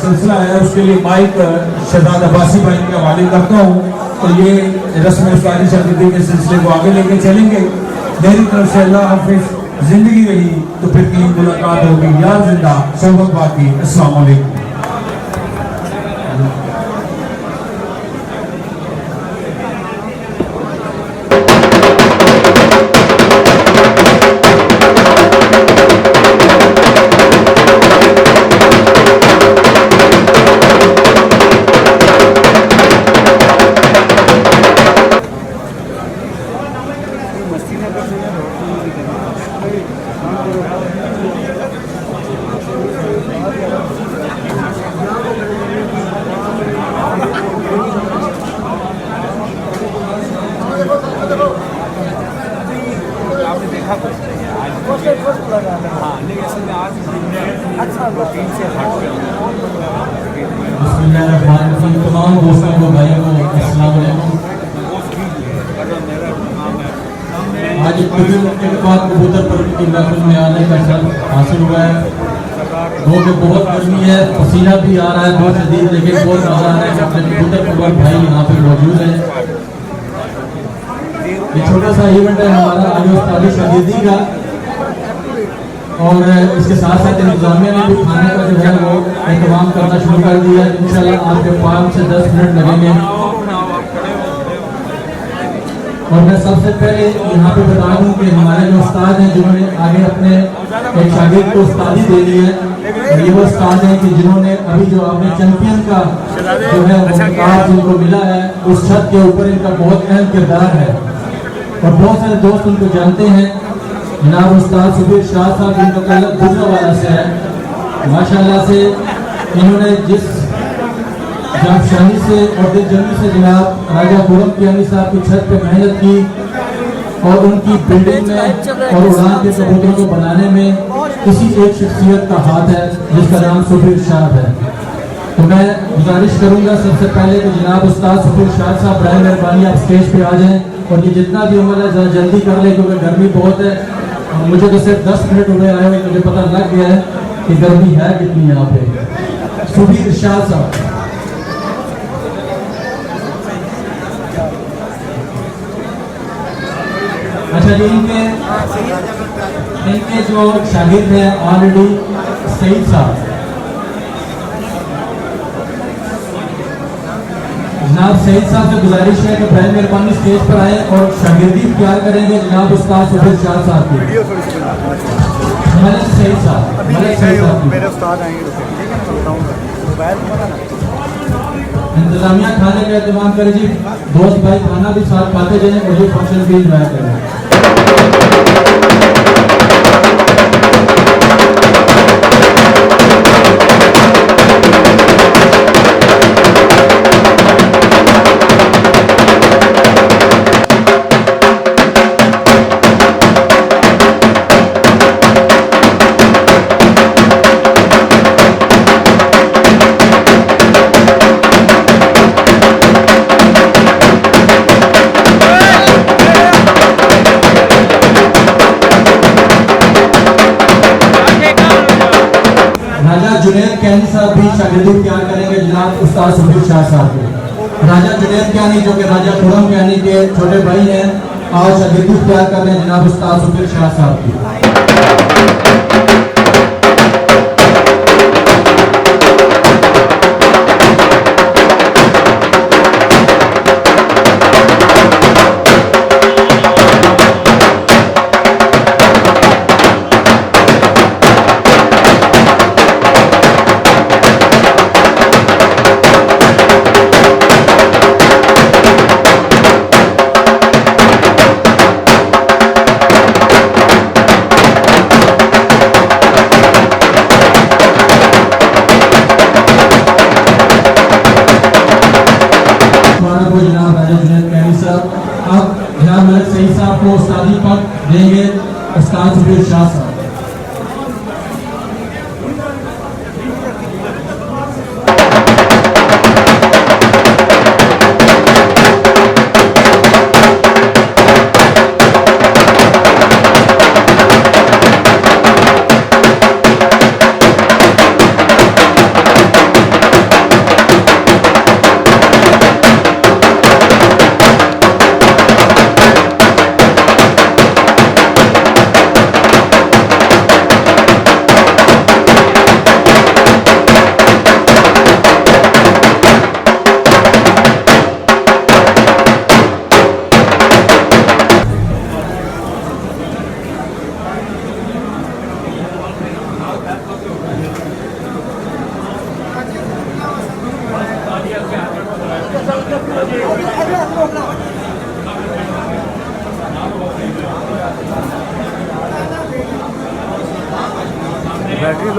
सिलसिला है उसके लिए माइक शहजाद अब्बासी भाई के हवाले करता हूँ। तो ये रस्म इफ्तारी शर्कती के सिलसिले को आगे लेके चलेंगे। मेरी तरफ से अल्लाह हाफिज। जिंदगी रही तो फिर की मुलाकात होगी। यार जिंदा सोबत बाकी। अस्सलाम वालेकुम। तमाम दोस्तों को भाइयों को अस्सलाम वालेकुम। आज के बाद कबूतर पर की महफिल में आने का शर्फ हासिल हुआ है। वो कि बहुत गर्मी है, पसीना भी आ रहा है बहुत शदीद, लेकिन बहुत मजा आ रहा है कि अपने कबूतर पर भाई यहाँ पे मौजूद है। ये छोटा सा इवेंट है हमारा आज उस्तादी शागिर्दी का, और इसके साथ साथ इंतजामिया ने भी खाने का जो है वो इंतजाम करना शुरू कर दिया है। इंशाल्लाह आपके 5 से 10 मिनट लगेंगे। और मैं सबसे पहले यहाँ पे बता दूँ कि हमारे जो उस्ताद हैं जिन्होंने आगे अपने एक शागिर्द को उस्तादी दे दी है, ये वो उस्ताद हैं कि जिन्होंने अभी जो आपने चैंपियन का जो है वो मुकाम जिनको मिला है, उस छत के ऊपर इनका बहुत अहम किरदार है और बहुत सारे दोस्त उनको जानते हैं। जनाब उस्ताद सुबीर शाह साहब जिनका ताल्लुक गुजरावाला से है। माशाल्लाह से इन्होंने जिस जाफशानी से और दिलजमी से जनाब राजा खुरम कियानी साहब की छत पे मेहनत की और उनकी बिल्डिंग में और उड़ान के कबूतरों को बनाने में किसी एक शख्सियत का हाथ है जिसका नाम सुबीर शाह है। तो मैं गुजारिश करूंगा सबसे पहले कि जनाब उस्ताद सुबीर शाह साहब बराए मेहरबानी आप स्टेज पे आ जाएं और ये जितना भी अमल है जरा जल्दी कर ले क्योंकि गर्मी बहुत है। मुझे तो सिर्फ 10 मिनट हुए आए हुए, मुझे पता लग गया है कि गर्मी है कितनी यहाँ पे। सुबीर शाह साहब। अच्छा जी, इनके जो शागिर्द हैं ऑलरेडी सईद साहब, जनाब सईद साहब से गुजारिश है कि बराए मेहरबानी स्टेज पर आए और शागिर्दी प्यार करेंगे जनाब उस्ताद सुबीर शाह साहब की। मलिक सईद साहब मेरे उस्ताद आएंगे। इंतजामिया खाने का इंतजाम करे जी, दोस्त भाई खाना भी साथ खाते जाए और ये फंक्शन भी इंजॉय करें। जुनैद कैनी साहब भी शागिर्दी तैयार करेंगे जनाब उस्ताद सुबीर शाह साहब के। राजा जुनैद कैनी जो कि राजा खुरम कैनी के छोटे भाई हैं, आज शागिर्दी तैयार कर रहे हैं जनाब उस्ताद सुबीर शाह साहब की। सईद साहब को उस्तादी पद देंगे उस्ताद सुबीर शाह साहब।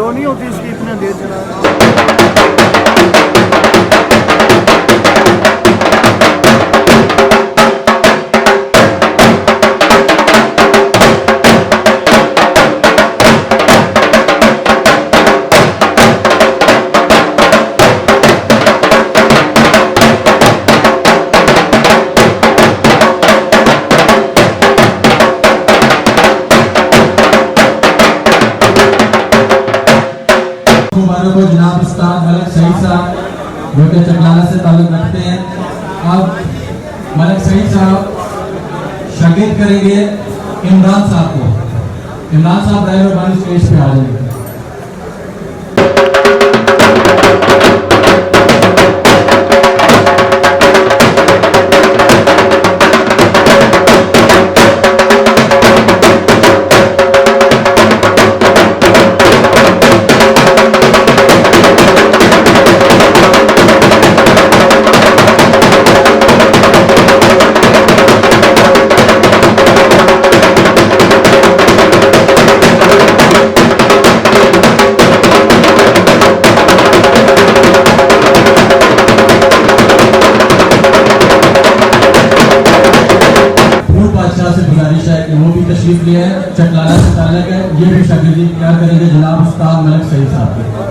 स्लो नहीं होती इसकी इतने देर चला। मुबारक हो जनाब उस्ताद मलिक सईद साहब जो कि चकलाला से ताल्लुक रखते हैं। अब मलिक सईद साहब शागिर्द करेंगे इमरान साहब को। इमरान साहब राय स्टेज पे आ जाएंगे। तशरीफ लिया है, चकलाला से ताल्लुक है, ये भी शागिर्दी क्या करेंगे जनाब उस्ताद मलिक सईद साहब के।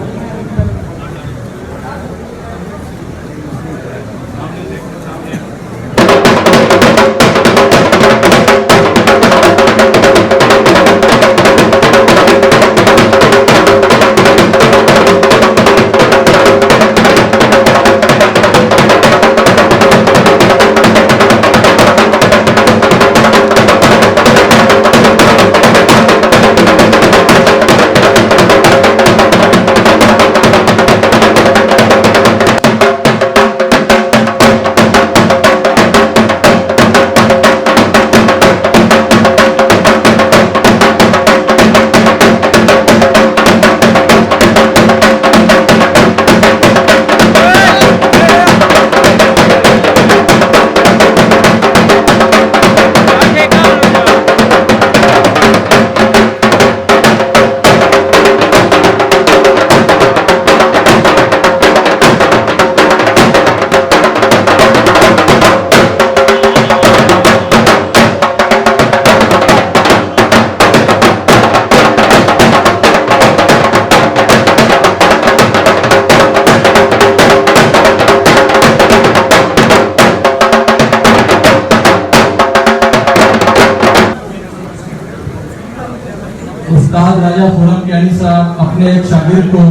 उस्ताद राजा खुरम कैनी साहब अपने एक शागिर्द को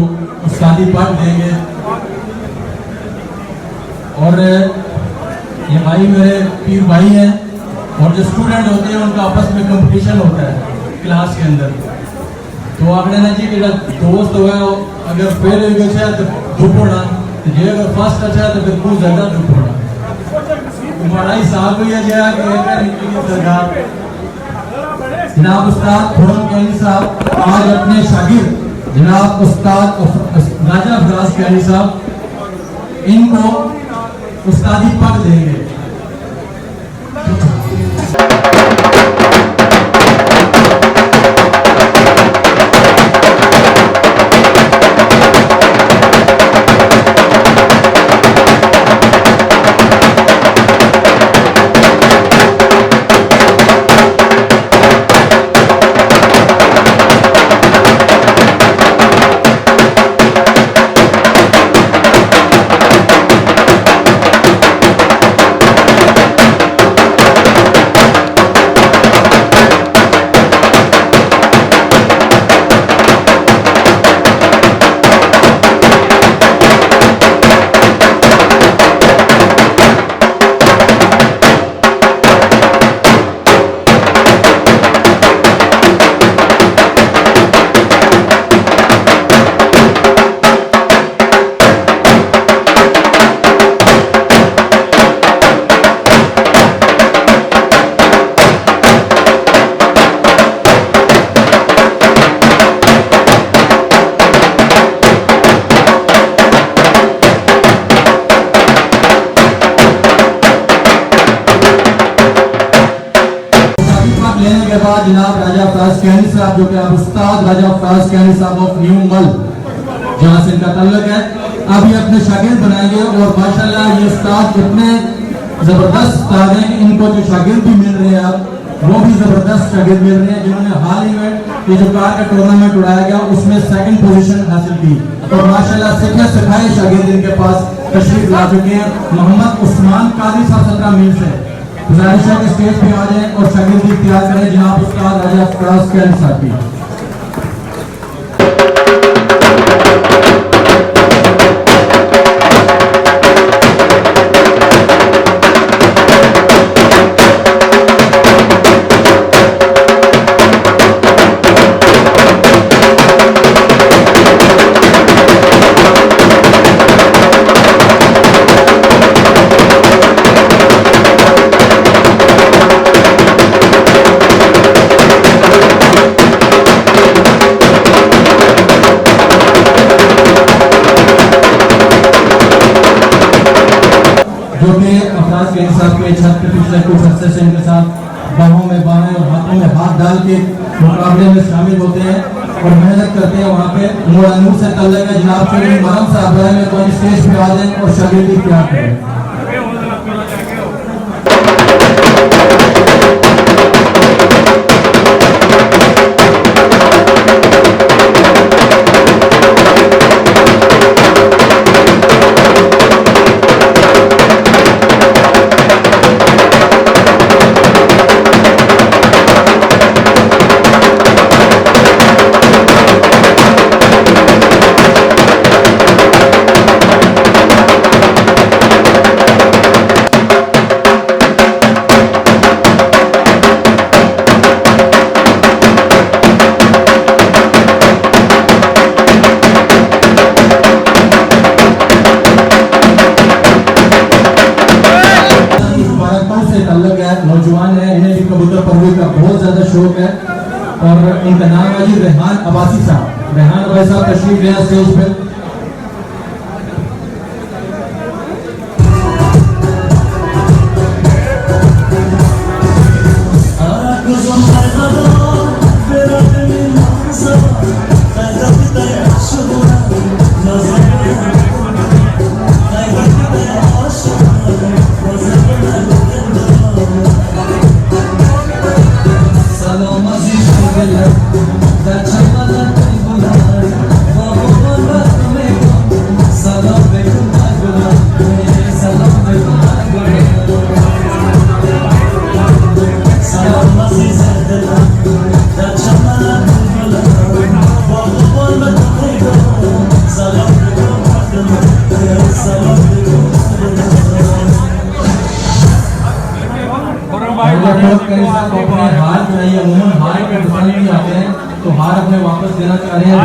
उस्तादी पाठ देंगे और ये भाई मेरे पीर भाई हैं और जो स्टूडेंट होते हैं उनका आपस में कंपटीशन होता है क्लास के अंदर। तो आपने ना जी मेरा दोस्त हो गया अगर फेल हो गया तो धूप होना ये अगर फर्स्ट अच्छा है तो फिर कुछ ज़्यादा धूप होना तुम्हारा ही साहब हुई है जनाब उस्ताद खुरम कैनी साहब आज अपने शागिर्द जनाब उस्ताद राजा फराज कैनी साहब इनको उस्तादी पद देंगे। बाद जनाब राजा फराज कैनी साहब, जो कि आप उस्ताद राजा फराज कैनी साहब ऑफ न्यू मल, जहाँ से इनका ताल्लुक है, अब ये अपने शागिर्द बनाएंगे। और माशाल्लाह ये उस्ताद इतने जबरदस्त उस्ताद हैं कि इनको जो शागिर्द भी मिल रहे हैं अब वो भी जबरदस्त शागिर्द मिल रहे हैं, जिन्होंने हाल ही में ये जो कार का टूर्नामेंट उड़ाया गया उसमें 2nd पोजीशन हासिल की। और माशाल्लाह सीखे सिखाए शागिर्द इनके पास तशरीफ ला चुके हैं। मोहम्मद उस्मान काजी साहब 17 मील से गुजारिश है कि स्टेज पे आ जाएं और शागिर्द इख्तियार करें जनाब उस्ताद राजा फराज कैनी साहब की। जो कि अफराज कैनी साहब के छत पे पिछले कुछ अर्से से इनके साथ बाहों में बाहें और हाथों में हाथ डाल के मुकाबले में शामिल होते हैं और मेहनत करते हैं। वहाँ पे नूर से तल्लक है जनाब चौधरी मरम साहब में तो स्टेज पे आ जाएं और शागिर्दी इख्तियार करें। नौजवान है, इन्हें भी कबूतर परवरी का बहुत ज्यादा शौक है और इनका नाम है जी रेहान अब्बासी साहब। रेहान अब्बासी साहब तशरीफ ले स्टेज पे। तो हार अपने वापस देना चाह रहे हैं।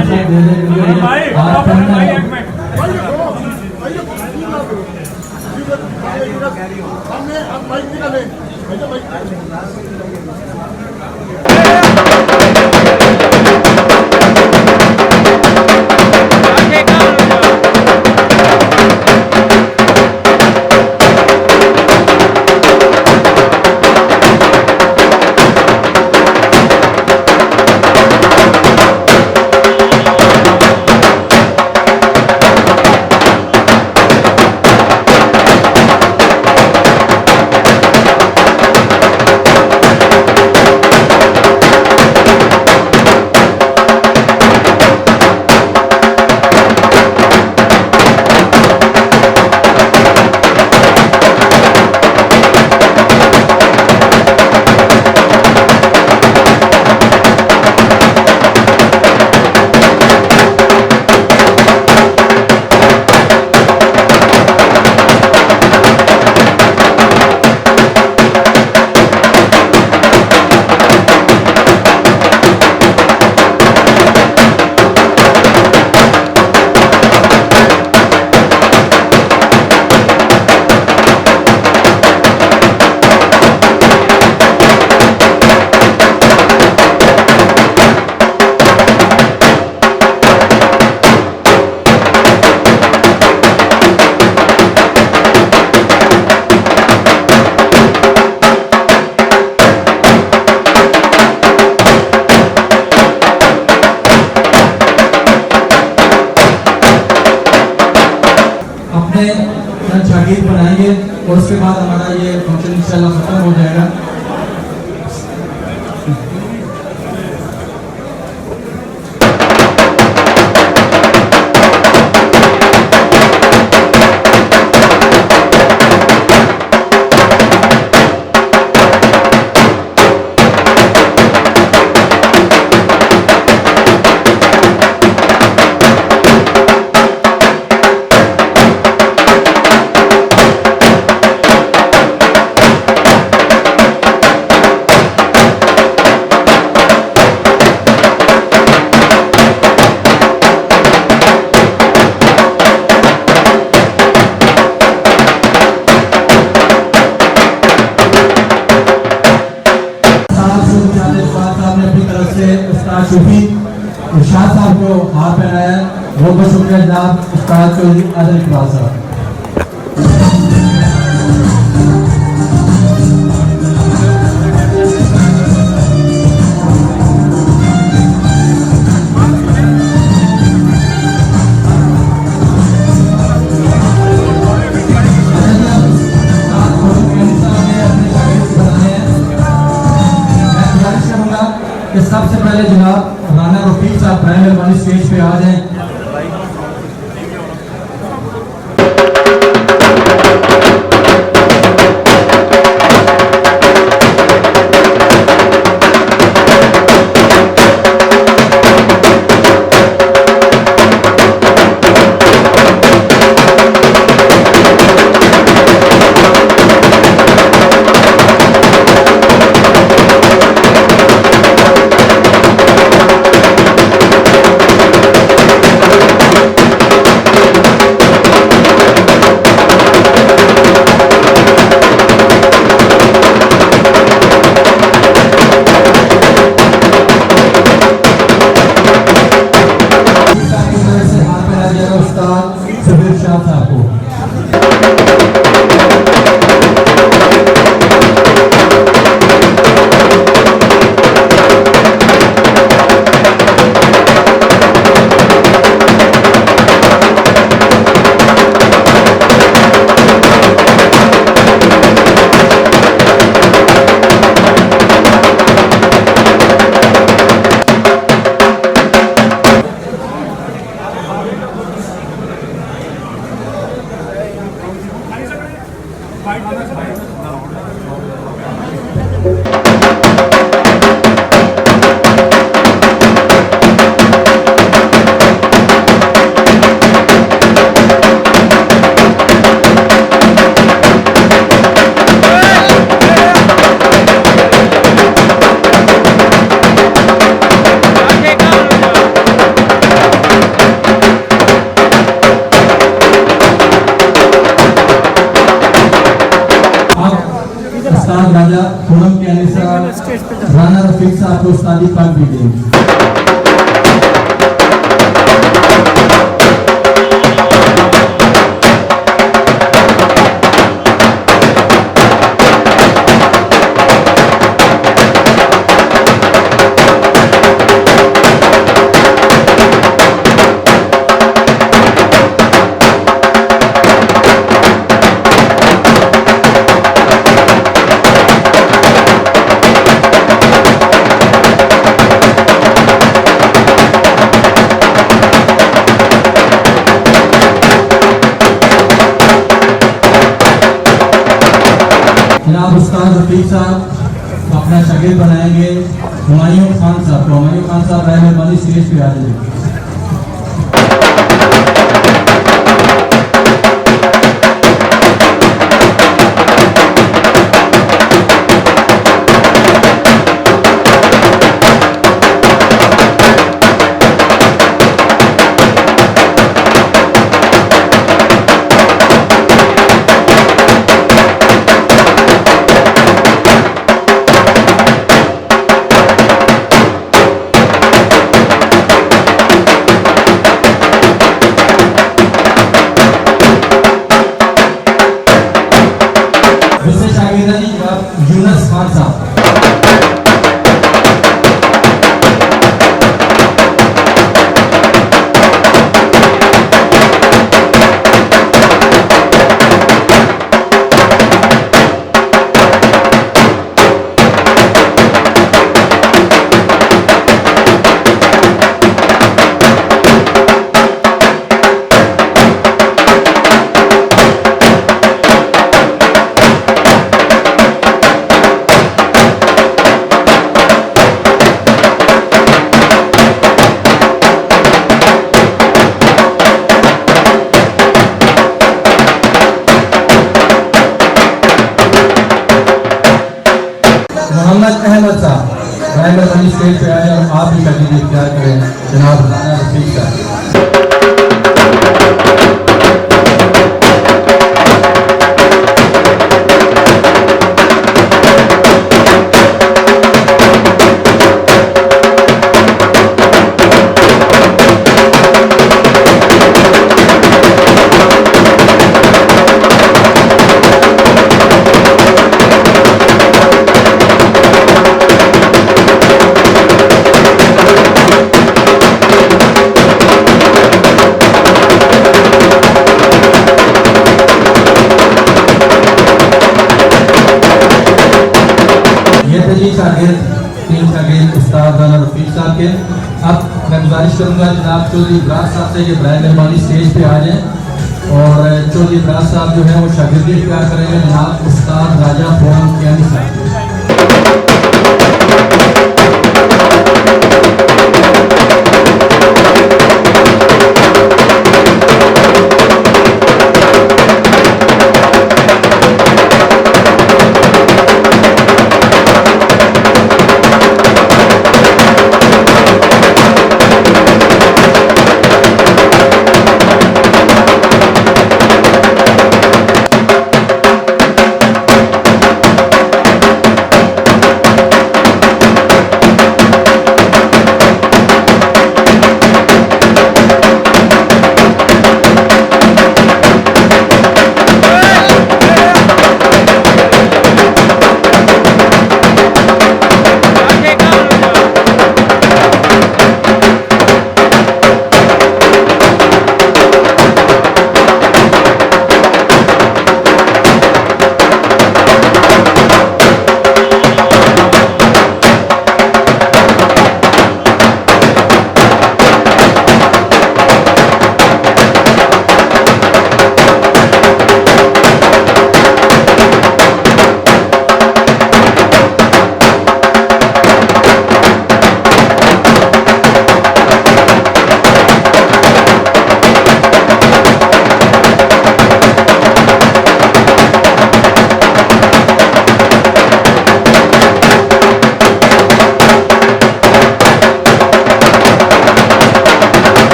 अपने चंद शागिर्द बनाएंगे और उसके बाद हमारा ये फंक्शन इंशाल्लाह खत्म हो जाएगा। शाह साहब को हाथ पहनाया, बहुत बहुत शुक्रिया जनाब उस्ताद चौधरी आदिल इकबाल साहब। सबसे पहले जनाब राना रफीक साहब प्राइमरी वाली स्टेज पे आ जाएं। राजा पूनम के अली साहब राना रफीक साहब को उस्तादी पद भी देंगे। जनाब उस्ताद रफीक साहब अपना शागिर्द बनाएंगे हुमायूं खान साहब को। हुमायूं खान साहब मेहरबानी स्टेज पे आ जाइए। यूनस खान साहब मोहम्मद अहमद साहब ड्राइवर वाली स्टेज पे आए और आप भी शागिर्द इख्तियार करें जनाब राना रफीक साहब। तीन शागिर्द उस्ताद राना रफीक साहब के। अब मैं गुजारिश करूंगा जनाब चौधरी इब्राज साहब से कि बराए मेहरबानी स्टेज पे आ जाएं और चौधरी इब्राज साहब जो है वो शागिर्दी इख्तियार करेंगे जनाब उस्ताद राजा फोन कियानी साहब।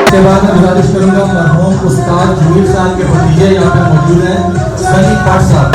इसके बाद मैं गुजारिश करूंगा मरहूम उस्ताद जमील साहब के भतीजे यहाँ पे मौजूद हैं सनी पाठ साहब।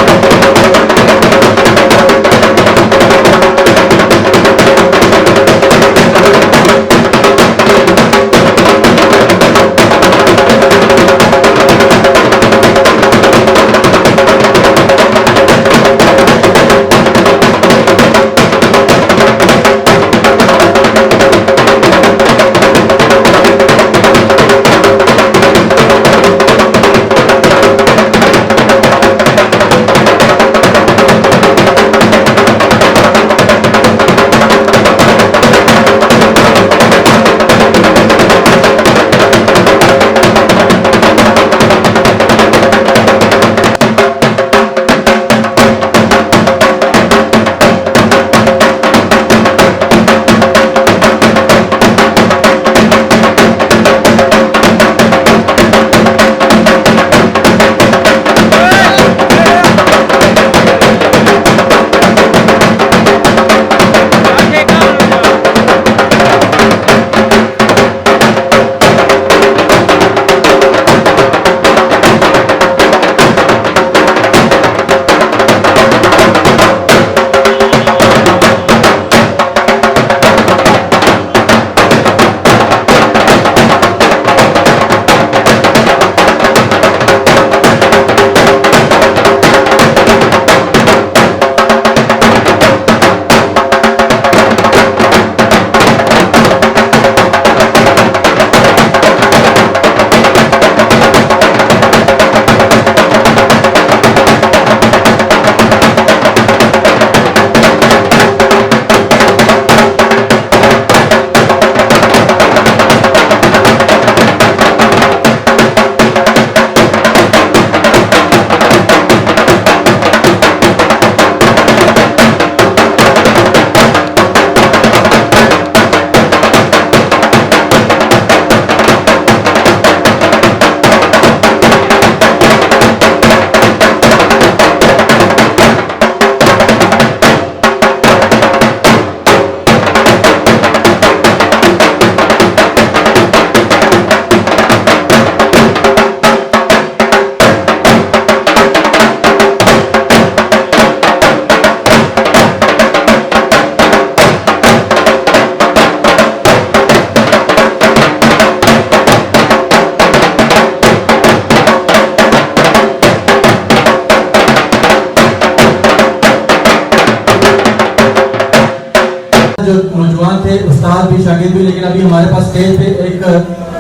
उस्ताद भी शागिर्द भी, लेकिन अभी हमारे पास स्टेज पे एक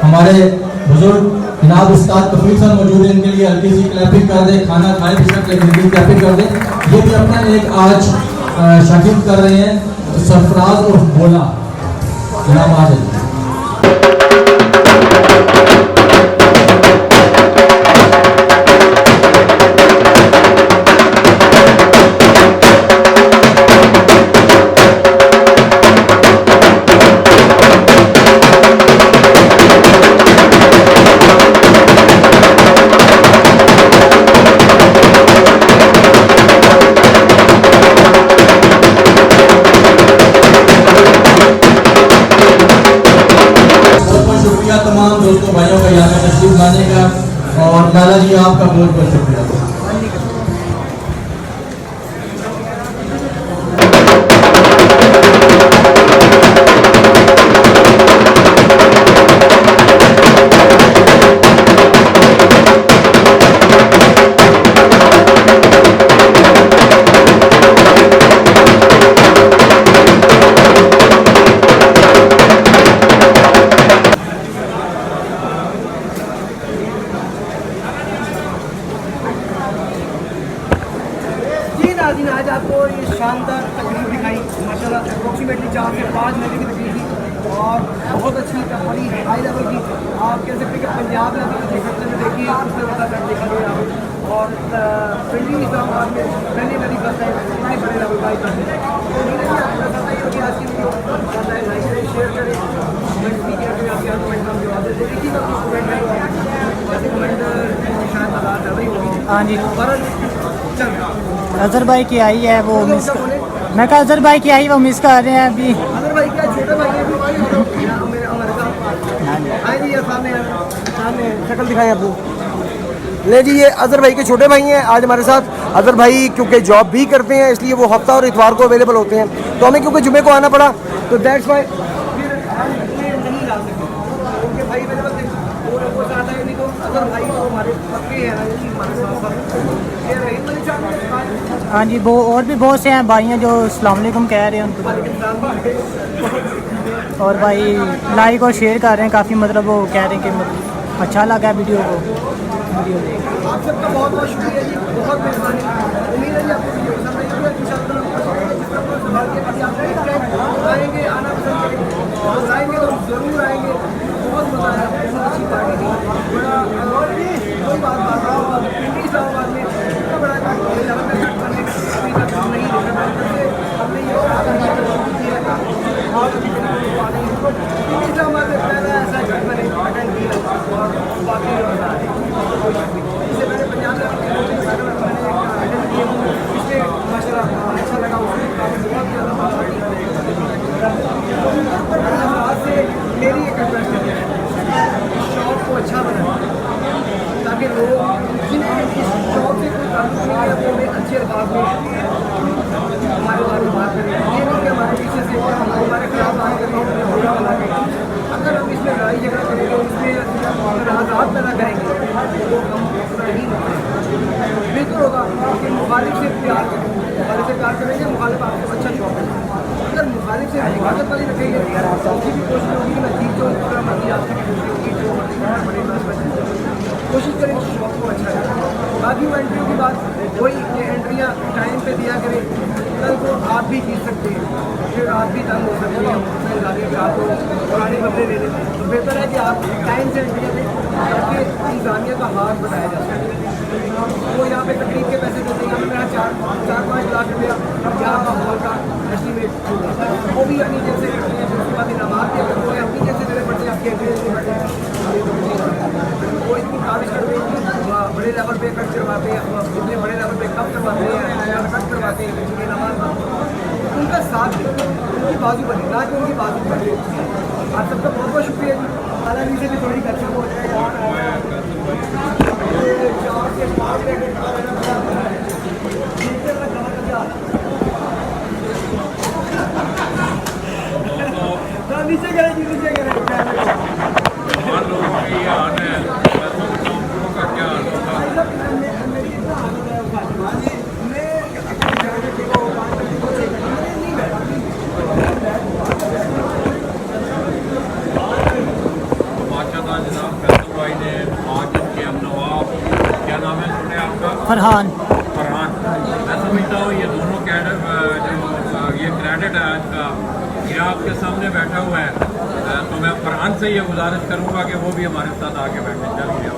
हमारे बुजुर्ग जनाब उस्ताद कफील साहब मौजूद है। इनके लिए हल्की सी क्लैपिंग कर दे, खाना खाए पिछले लेकिन क्लैपिंग कर दे। ये भी अपना एक आज शागिर्द कर रहे हैं सरफराज और बोला जनाब आज तमाम दोस्तों भाइयों का यहाँ पे तशरीफ लाने का, और लाला जी आपका बहुत बहुत शुक्रिया। आज आपको ये शानदार तकरीब दिखाई माशाल्लाह, अप्रोक्सीमेटली 4 से 5 महीने की तकरीब थी और बहुत अच्छी बड़ी हाई लेवल की। आप कह सकते हैं कि पंजाब में अभी देख सकते हैं, देखिए उसमें बता कर देखा गया और पिंडी इस्लामाबाद में पहली मेरी बस है इतने बड़े लेवल का तो आज की वीडियो शेयर करें, कमेंट भी किया करें, आपके कमेंट हम जवाब देते देखिए कमेंट है जैसे कमेंट शायद बात कर रही होगी। हाँ जी पर चल अजहर भाई की आई है वो मिस मैं कहा अजहर भाई की आई वो मिस कर रहे हैं अभी। अजहर भाई क्या छोटे भाई हैं हमारे साथ। हाँ जी ये सामने शक्ल दिखाएं आपको। ले जी ये अजहर भाई के छोटे भाई हैं आज हमारे साथ। अजहर भाई क्योंकि जॉब भी करते हैं इसलिए वो हफ्ता और इतवार को अवेलेबल होते हैं, तो हमें क्योंकि जुमे को आना पड़ा तो दैट्स वाई फिर हम नहीं ला सकते उनके भाई अवेलेबल थे वो चाहता है नहीं तो अजहर भाई तो हमारे पक्के हैं हमारे साथ। हाँ जी वो और भी बहुत से हैं भाई हैं जो अस्सलाम वालेकुम कह रहे हैं उनको, और भाई लाइक और शेयर कर रहे हैं काफ़ी, मतलब वो कह रहे हैं कि मतलब अच्छा लगा वीडियो को वीडियो देख। आप सबका बहुत बहुत शुक्रिया जी, बहुत मेहरबानी। उम्मीद है जी आपको वीडियो पसंद आई होगी। आएंगे आना पसंद करेंगे और आएंगे तो ज़रूर आएंगे, बहुत मज़ा आया, बहुत अच्छी पार्टी थी। बड़ा कोई बात पिंडी इस्लामाबाद में इतना बड़ा अभी तक हम नहीं देखा हमने ये पिंडी इस्लामाबाद में पहला ऐसा घर मैंने अटेंड किया और बाकी इससे पहले पंजाब में मैंने अटेंड किया इसलिए माशाल्लाह अच्छा लगा। उसमें काफ़ी बहुत ज़्यादा आज से मेरी एक रिक्वेस्ट है शॉप को अच्छा बनाए ताकि लोग जिन्हें इस शॉप से कोई ताल्लुक नहीं है वो हमें अच्छे अल्फाज में हमारे बारे में बात करें। ये नहीं कि हमारे पीछे से हमारे खिलाफ बात करें बुरा बना के। अगर हम इसमें लड़ाई झगड़ा करेंगे इसमें तनाज़ात पैदा करेंगे तो हम नहीं बेहतर होगा कि मुखालिफ से प्यार करें, मुखालिफ से प्यार करेंगे मुखालिफ आपको अच्छा शौक है। अगर मुखालिफ से हिफाजत वाली रखेंगे उसकी भी कोशिश होगी मैं जीत जो मर्जी आपकी भी होगी जो मर्जी बड़े कोशिश करें शौक को अच्छा है। बाकी वो एंट्रियों की बात वही ये एंट्रियाँ टाइम पे दिया करें, कल को आप भी जीत सकते हैं, फिर आप भी तंग हो सकते हैं आपको पुराने बदले ले लें। तो बेहतर है कि आप टाइम से एंट्रियाँ दें ताकि इंसानियत का हाथ बढ़ाया जा सके। वो यहाँ पे तकरीब के पैसे देते हैं, मेरा 4-5 लाख रुपया यहाँ का हॉल का एस्टीमेट होगा, वो भी अपनी जैसे करते हैं। उसके बाद नमाज भी अगर कोई अपनी जैसे जगह पढ़ते हैं आपके एड्रेस में बैठे हैं वो इतनी काबिज करते हैं बड़े लेवल पे कट करवाते हैं, इतने बड़े लेवल पे कब करवाते हैं कट करवाते हैं क्योंकि नमाज उनका साथ उनकी बाजू बने ना कि उनकी बाजू बने। आप सबका बहुत बहुत शुक्रिया जी। हालांकि से भी थोड़ी खर्चा हो जाए नीचे करें जी नीचे करें। फरहान। मैं समझता हूँ ये दोनों कैडर जो ये क्रेडिट है आज का, ये आपके सामने बैठा हुआ है, तो मैं फरहान से ये गुजारिश करूँगा कि वो भी हमारे साथ आके बैठे। चलिए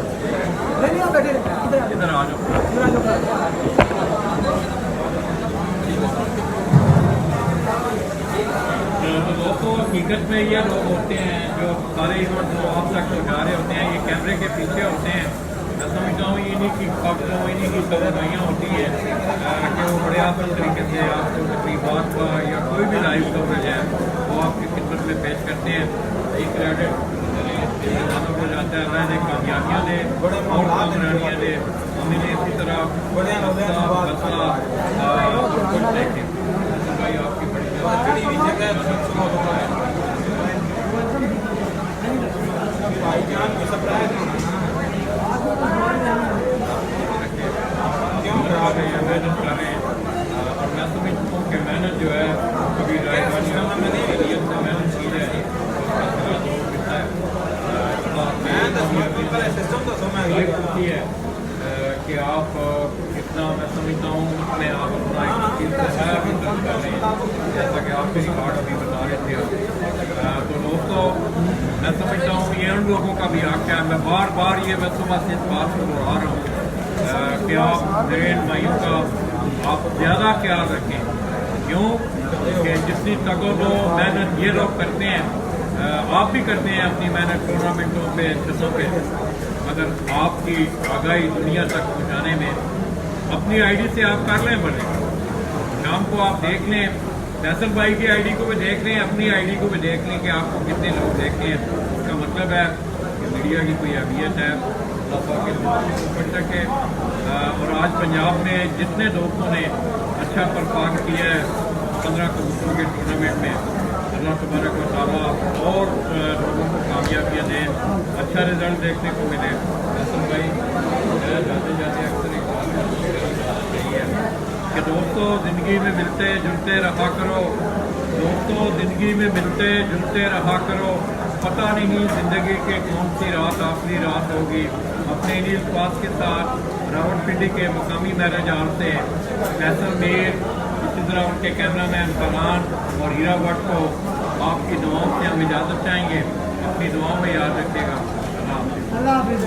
इधर आ जाओ। तो दोस्तों हकीकत में ये लोग होते हैं जो सारे इवेंट जो आप तक पहुँचा रहे होते हैं, ये कैमरे के पीछे होते हैं। मैं समझता हूँ इन्हीं की खबरों, इन्हीं की खबरदारियाँ होती हैं कि वो बड़े आसान तरीके से आपको तकरीबात का या कोई भी लाइव कवरेज है वो आपकी खिदमत में पेश करते हैं। एक क्रेडिट हो जाता है, अल्लाह ने कामयाबियाँ दे और कामरानियाँ दे, हमें इसी तरह मसला कुछ देखें। भाई आपकी बड़ी भाईजान क्यों करा रहे हैं, मेहनत कर रहे हैं, और मैं समझता हूँ कि मेहनत जो है कभी राजवानियों में नीयत से मेहनत की जाए है कि आप कितना, मैं समझता हूँ उसमें आप अपना एक कर रहे हैं, जैसा कि आप रिकॉर्ड अभी बता रहे थे। तो दोस्तों मैं समझता हूँ ये उन लोगों का भी हक है, मैं बार बार ये मैं सुबह से इस बात को दोहरा रहा हूँ कि आप मेरे भाइयों का आप ज़्यादा ख्याल रखें। क्यों कि जितनी तको तो मेहनत ये लोग करते हैं, आप भी करते हैं अपनी मेहनत टूर्नामेंटों पे, जैसों पे, मगर आपकी आगाही दुनिया तक पहुँचाने में अपनी आईडी से आप कर लें। बने शाम को आप देख लें, फैसल भाई की आईडी को भी देख लें, अपनी आईडी को भी देख लें कि आपको कितने लोग देखते हैं। इसका मतलब है कि मीडिया की कोई अहमियत है बढ़ सके। और आज पंजाब में जितने दोस्तों ने अच्छा परफॉर्म किया है 15 कबूतरों के टूर्नामेंट में, अल्लाह तबारक व तआला और लोगों को कामयाबियाँ दें, अच्छा रिजल्ट देखने को मिले। फैसल भाई जाते जाते अक्सर एक बात यही है कि दोस्तों ज़िंदगी में मिलते जुलते रहा करो, दोस्तों ज़िंदगी में मिलते जुलते रहा करो, पता नहीं ज़िंदगी के कौन सी रात आखिरी रात होगी। अपने इन्हीं पास के साथ रावलपिंडी के मकामी मैरिज हॉल से फैसल मीर, इसी तरह उनके कैमरामैन फरहान और हीरा भट्ट को आपकी दुआओं से हम इजाज़त चाहेंगे। अपनी दुआओं में याद रखिएगा। अल्लाह हाफ़िज़।